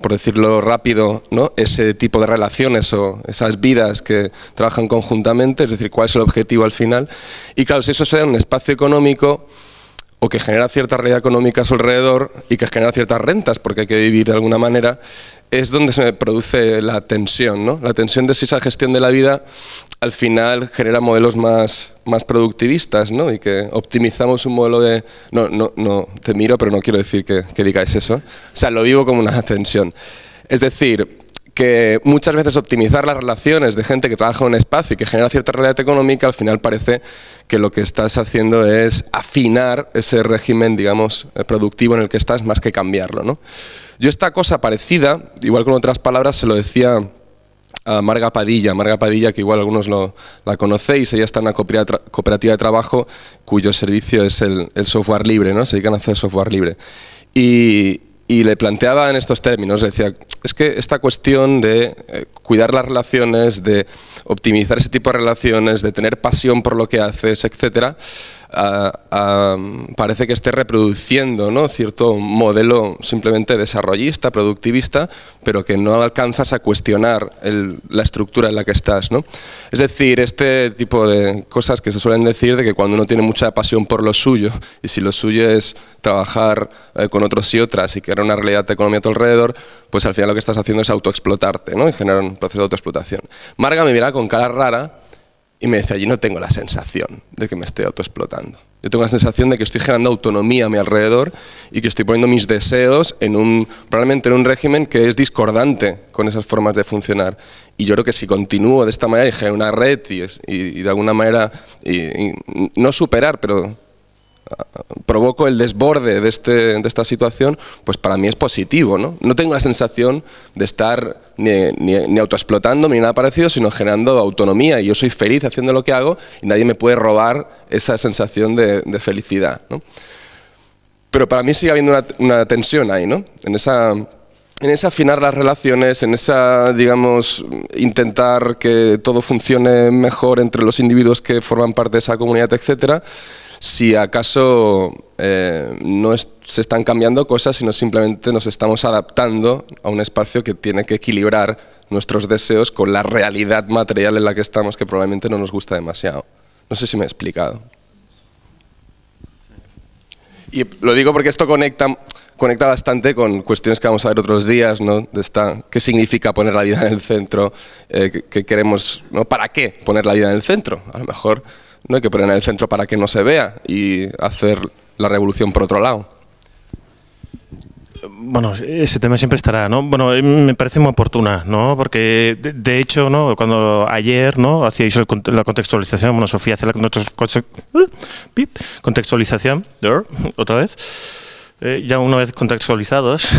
por decirlo rápido, ¿no? Ese tipo de relaciones o esas vidas que trabajan conjuntamente? Es decir, ¿cuál es el objetivo al final? Y claro, si eso se da en un espacio económico o que genera cierta realidad económica a su alrededor y que genera ciertas rentas, porque hay que vivir de alguna manera, es donde se produce la tensión, ¿no? La tensión de si esa gestión de la vida al final genera modelos más productivistas, ¿no? Y que optimizamos un modelo de... No, te miro, pero no quiero decir que digáis eso. O sea, lo vivo como una tensión. Es decir, que muchas veces optimizar las relaciones de gente que trabaja en un espacio y que genera cierta realidad económica, al final parece que lo que estás haciendo es afinar ese régimen, digamos, productivo en el que estás, más que cambiarlo, ¿no? Yo esta cosa parecida, igual con otras palabras, se lo decía a Marga Padilla, que igual algunos la conocéis. Ella está en una cooperativa de trabajo cuyo servicio es el software libre, ¿no? Se dedican a hacer software libre. Y le planteaba en estos términos, decía, es que esta cuestión de cuidar las relaciones, de optimizar ese tipo de relaciones, de tener pasión por lo que haces, etcétera, parece que esté reproduciendo, ¿no?, cierto modelo simplemente desarrollista, productivista, pero que no alcanzas a cuestionar la estructura en la que estás, ¿no? Es decir, este tipo de cosas que se suelen decir de que cuando uno tiene mucha pasión por lo suyo, y si lo suyo es trabajar con otros y otras y crear una realidad de economía a tu alrededor, pues al final lo que estás haciendo es autoexplotarte, ¿no?, y generar un proceso de autoexplotación. Marga me miraba con cara rara y me decía, yo no tengo la sensación de que me esté autoexplotando. Yo tengo la sensación de que estoy generando autonomía a mi alrededor y que estoy poniendo mis deseos probablemente en un régimen que es discordante con esas formas de funcionar. Y yo creo que si continúo de esta manera y genero una red y de alguna manera, no superar, pero provoco el desborde de esta situación, pues para mí es positivo, ¿no? No tengo la sensación de estar ni autoexplotando ni nada parecido, sino generando autonomía, y yo soy feliz haciendo lo que hago y nadie me puede robar esa sensación de felicidad, ¿no? Pero para mí sigue habiendo una tensión ahí, ¿no? En esa afinar las relaciones, en esa, digamos, intentar que todo funcione mejor entre los individuos que forman parte de esa comunidad, etcétera. Si acaso no se están cambiando cosas, sino simplemente nos estamos adaptando a un espacio que tiene que equilibrar nuestros deseos con la realidad material en la que estamos, que probablemente no nos gusta demasiado. No sé si me he explicado. Y lo digo porque esto conecta bastante con cuestiones que vamos a ver otros días, ¿no? ¿Qué significa poner la vida en el centro? ¿Qué queremos, ¿no? ¿Para qué poner la vida en el centro? A lo mejor no hay que poner en el centro para que no se vea y hacer la revolución por otro lado. Bueno, ese tema siempre estará, ¿no? Bueno, me parece muy oportuna, ¿no? Porque, de hecho, ¿no?, cuando ayer, ¿no?, hacíais la contextualización, bueno, Sofía hace la contextualización, otra vez, ya una vez contextualizados.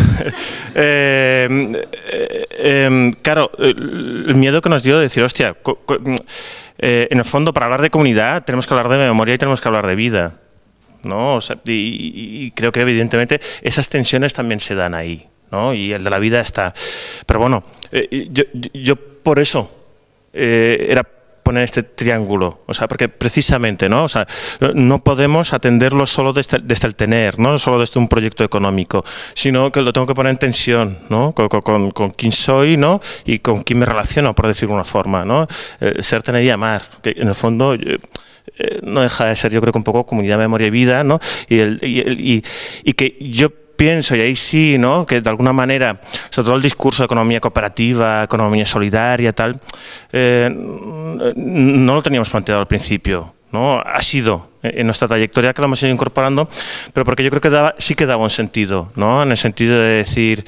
Claro, el miedo que nos dio de decir, hostia, en el fondo, para hablar de comunidad tenemos que hablar de memoria y tenemos que hablar de vida, ¿no? O sea, y creo que evidentemente esas tensiones también se dan ahí, ¿no? Y el de la vida está. Pero bueno, yo por eso era poner este triángulo, o sea, porque precisamente, ¿no? O sea, no podemos atenderlo solo desde el tener, no solo desde un proyecto económico, sino que lo tengo que poner en tensión, ¿no? Con quién soy, ¿no?, y con quién me relaciono, por decirlo de una forma, ¿no? Ser, tener y amar, que en el fondo no deja de ser, yo creo que un poco comunidad, memoria y vida, ¿no? Y que yo pienso, y ahí sí, ¿no?, que de alguna manera, sobre todo el discurso de economía cooperativa, economía solidaria, tal, no lo teníamos planteado al principio, ¿no? Ha sido en nuestra trayectoria que lo hemos ido incorporando, pero porque yo creo que sí que daba un sentido, ¿no? En el sentido de decir,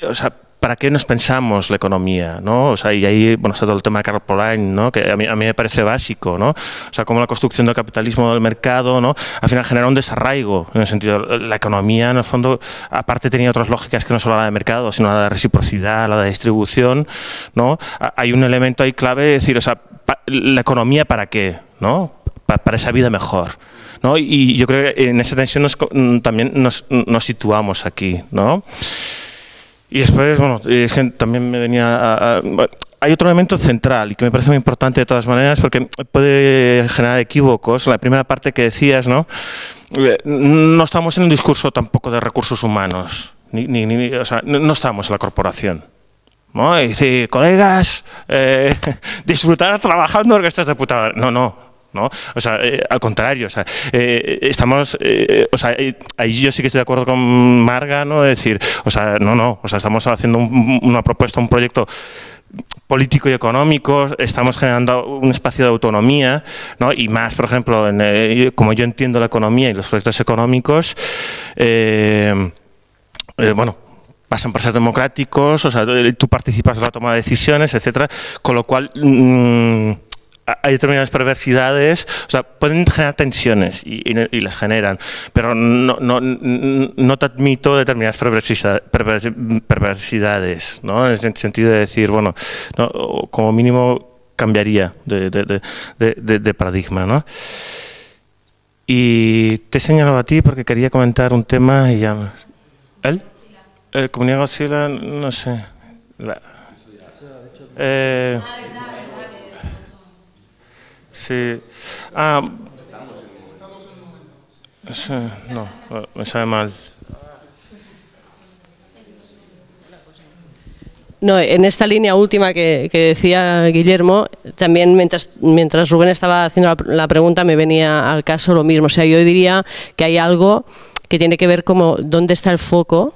o sea, ¿para qué nos pensamos la economía, ¿no? O sea, y ahí, bueno, está todo el tema de Karl Polanyi, ¿no?, que a mí me parece básico, ¿no? O sea, cómo la construcción del capitalismo del mercado, ¿no?, al final genera un desarraigo, en el sentido, la economía, en el fondo, aparte tenía otras lógicas que no solo la de mercado, sino la de reciprocidad, la de distribución, ¿no? Hay un elemento ahí clave de decir, o sea, ¿la economía para qué, ¿no? Para esa vida mejor, ¿no? Y yo creo que en esa tensión también nos situamos aquí, ¿no? Y después, bueno, es que también me venía hay otro elemento central y que me parece muy importante de todas maneras, porque puede generar equívocos. La primera parte que decías, ¿no? No estamos en un discurso tampoco de recursos humanos, o sea, no estamos en la corporación, ¿no? Y decir, colegas, disfrutar trabajando porque estás de puta madre. No, o sea, al contrario, o sea, estamos, o sea, ahí yo sí que estoy de acuerdo con Marga, ¿no? De decir, o sea, o sea, estamos haciendo una propuesta, un proyecto político y económico, estamos generando un espacio de autonomía, ¿no? Y más, por ejemplo, como yo entiendo la economía y los proyectos económicos, bueno, pasan por ser democráticos, o sea, tú participas en la toma de decisiones, etcétera, con lo cual hay determinadas perversidades, o sea, pueden generar tensiones y las generan, pero no te admito determinadas perversidades, ¿no? En el sentido de decir, bueno, no, como mínimo cambiaría de paradigma, ¿no? Y te he señalado a ti porque quería comentar un tema y ya... ¿Él? Comunidad Godzilla, no sé. Sí. No, me sabe mal. No, en esta línea última que decía Guillermo, también mientras Rubén estaba haciendo la pregunta me venía al caso lo mismo. O sea, yo diría que hay algo que tiene que ver como dónde está el foco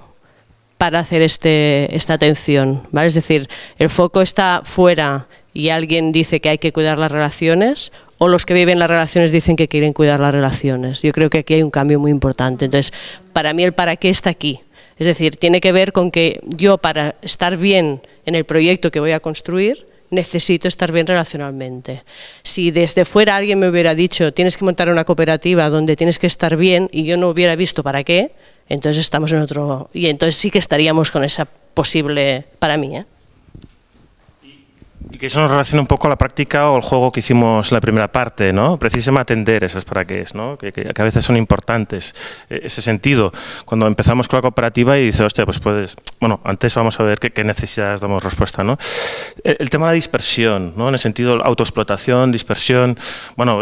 para hacer esta atención, ¿vale? Es decir, el foco está fuera y alguien dice que hay que cuidar las relaciones, o los que viven las relaciones dicen que quieren cuidar las relaciones. Yo creo que aquí hay un cambio muy importante. Entonces, para mí el para qué está aquí. Es decir, tiene que ver con que yo, para estar bien en el proyecto que voy a construir, necesito estar bien relacionalmente. Si desde fuera alguien me hubiera dicho tienes que montar una cooperativa donde tienes que estar bien y yo no hubiera visto para qué, entonces estamos en otro... Y entonces sí que estaríamos con esa posible... para mí, Y que eso nos relaciona un poco a la práctica o el juego que hicimos en la primera parte, ¿no? Precisamente atender esas para qué es, ¿no? Que a veces son importantes. Ese sentido, cuando empezamos con la cooperativa y dices, hostia, pues puedes... Bueno, antes vamos a ver qué necesidades damos respuesta, ¿no? El tema de la dispersión, ¿no? En el sentido de autoexplotación, dispersión, bueno...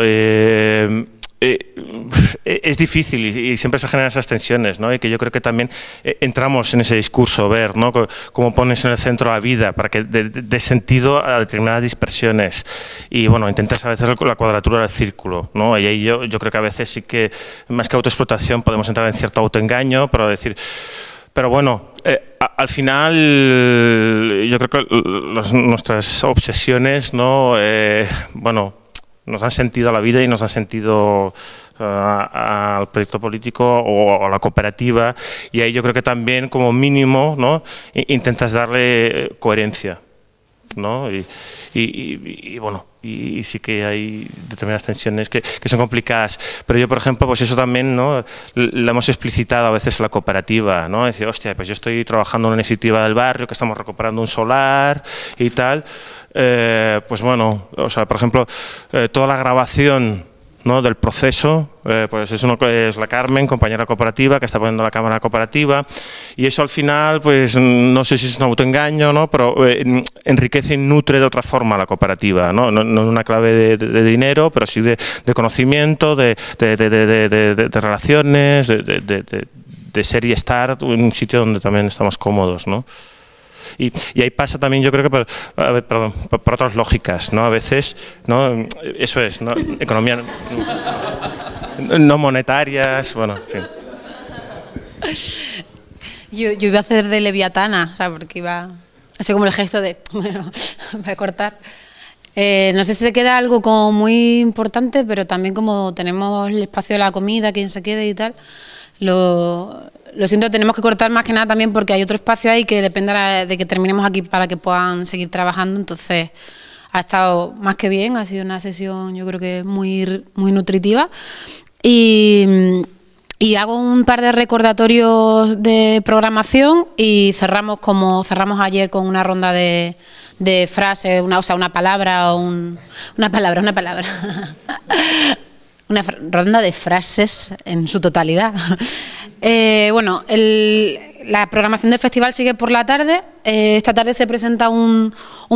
es difícil y siempre se generan esas tensiones, ¿no? Y que yo creo que también entramos en ese discurso, ver, ¿no? Cómo pones en el centro la vida para que dé sentido a determinadas dispersiones y bueno, intentas a veces la cuadratura del círculo, ¿no? Y ahí yo creo que a veces sí que más que autoexplotación podemos entrar en cierto autoengaño, pero decir... Pero bueno, al final yo creo que nuestras obsesiones, ¿no? Bueno, nos dan sentido a la vida y nos dan sentido al proyecto político o a la cooperativa, y ahí yo creo que también como mínimo, ¿no? Intentas darle coherencia, ¿no? Y bueno, y sí que hay determinadas tensiones que son complicadas, pero yo por ejemplo, pues eso también, ¿no? Lo hemos explicitado a veces en la cooperativa, ¿no? Decir, hostia, pues yo estoy trabajando en una iniciativa del barrio que estamos recuperando un solar y tal. Pues bueno, o sea, por ejemplo, toda la grabación, ¿no? Del proceso, pues es la Carmen, compañera cooperativa, que está poniendo la cámara cooperativa, y eso al final, pues no sé si es un autoengaño, ¿no? Pero enriquece y nutre de otra forma la cooperativa, ¿no? No en una clave de dinero, pero sí de conocimiento, de relaciones, de ser y estar en un sitio donde también estamos cómodos, ¿no? Y ahí pasa también, yo creo que por otras lógicas, ¿no? A veces, ¿no? Eso es, ¿no? Economía no monetarias, bueno, en fin. Yo iba a hacer de leviatana, o sea, porque iba así como el gesto de, bueno, voy a cortar. No sé si se queda algo como muy importante, pero también como tenemos el espacio de la comida, quien se quede y tal, lo siento, tenemos que cortar más que nada también porque hay otro espacio ahí que depende de que terminemos aquí para que puedan seguir trabajando. Entonces ha estado más que bien, ha sido una sesión yo creo que muy nutritiva y hago un par de recordatorios de programación y cerramos como cerramos ayer con una ronda de frases, una palabra o una palabra una ronda de frases en su totalidad. Bueno, la programación del festival sigue por la tarde. Esta tarde se presenta un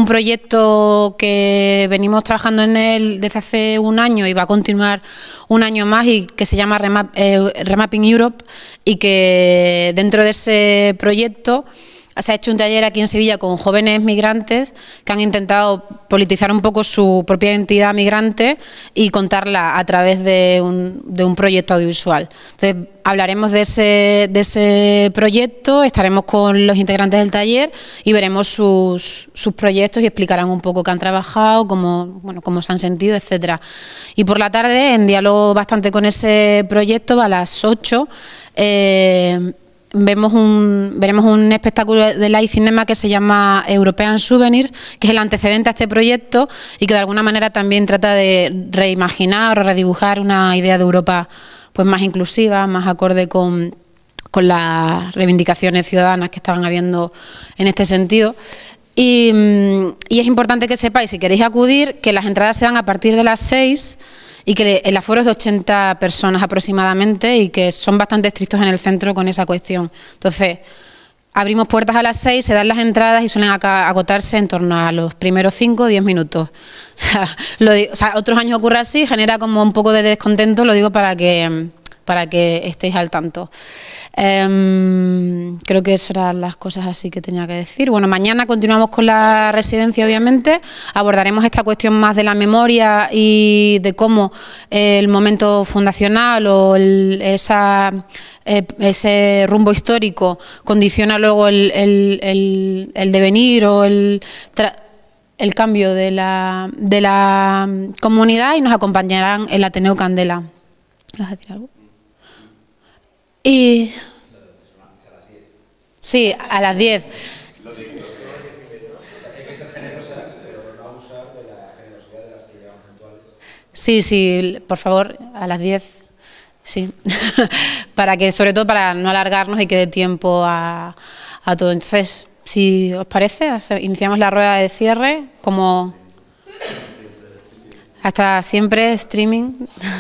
proyecto que venimos trabajando en él desde hace un año y va a continuar un año más, y que se llama Remapping Europe, y que dentro de ese proyecto se ha hecho un taller aquí en Sevilla con jóvenes migrantes que han intentado politizar un poco su propia identidad migrante y contarla a través de un proyecto audiovisual. Entonces, hablaremos de ese proyecto, estaremos con los integrantes del taller y veremos sus proyectos y explicarán un poco qué han trabajado, cómo se han sentido, etcétera. Y por la tarde, en diálogo bastante con ese proyecto, a las 8, veremos un espectáculo de Live Cinema que se llama European Souvenirs, que es el antecedente a este proyecto y que de alguna manera también trata de reimaginar o redibujar una idea de Europa pues más inclusiva, más acorde con las reivindicaciones ciudadanas que estaban habiendo en este sentido. Y es importante que sepáis, si queréis acudir, que las entradas se dan a partir de las 6 y que el aforo es de 80 personas aproximadamente y que son bastante estrictos en el centro con esa cuestión. Entonces, abrimos puertas a las 6, se dan las entradas y suelen agotarse en torno a los primeros 5 o 10 minutos. O sea, otros años ocurre así, genera como un poco de descontento, lo digo para que estéis al tanto. Creo que esas eran las cosas así que tenía que decir. Bueno, mañana continuamos con la residencia, obviamente. Abordaremos esta cuestión más de la memoria y de cómo el momento fundacional o ese rumbo histórico condiciona luego el devenir o el cambio de la comunidad, y nos acompañarán el Ateneo Candela. ¿Vas a decir algo? Y sí, a las 10. Sí, por favor, a las 10. Sí. Sobre todo para no alargarnos y que dé tiempo a todo. Entonces, si os parece, iniciamos la rueda de cierre. Hasta siempre, streaming.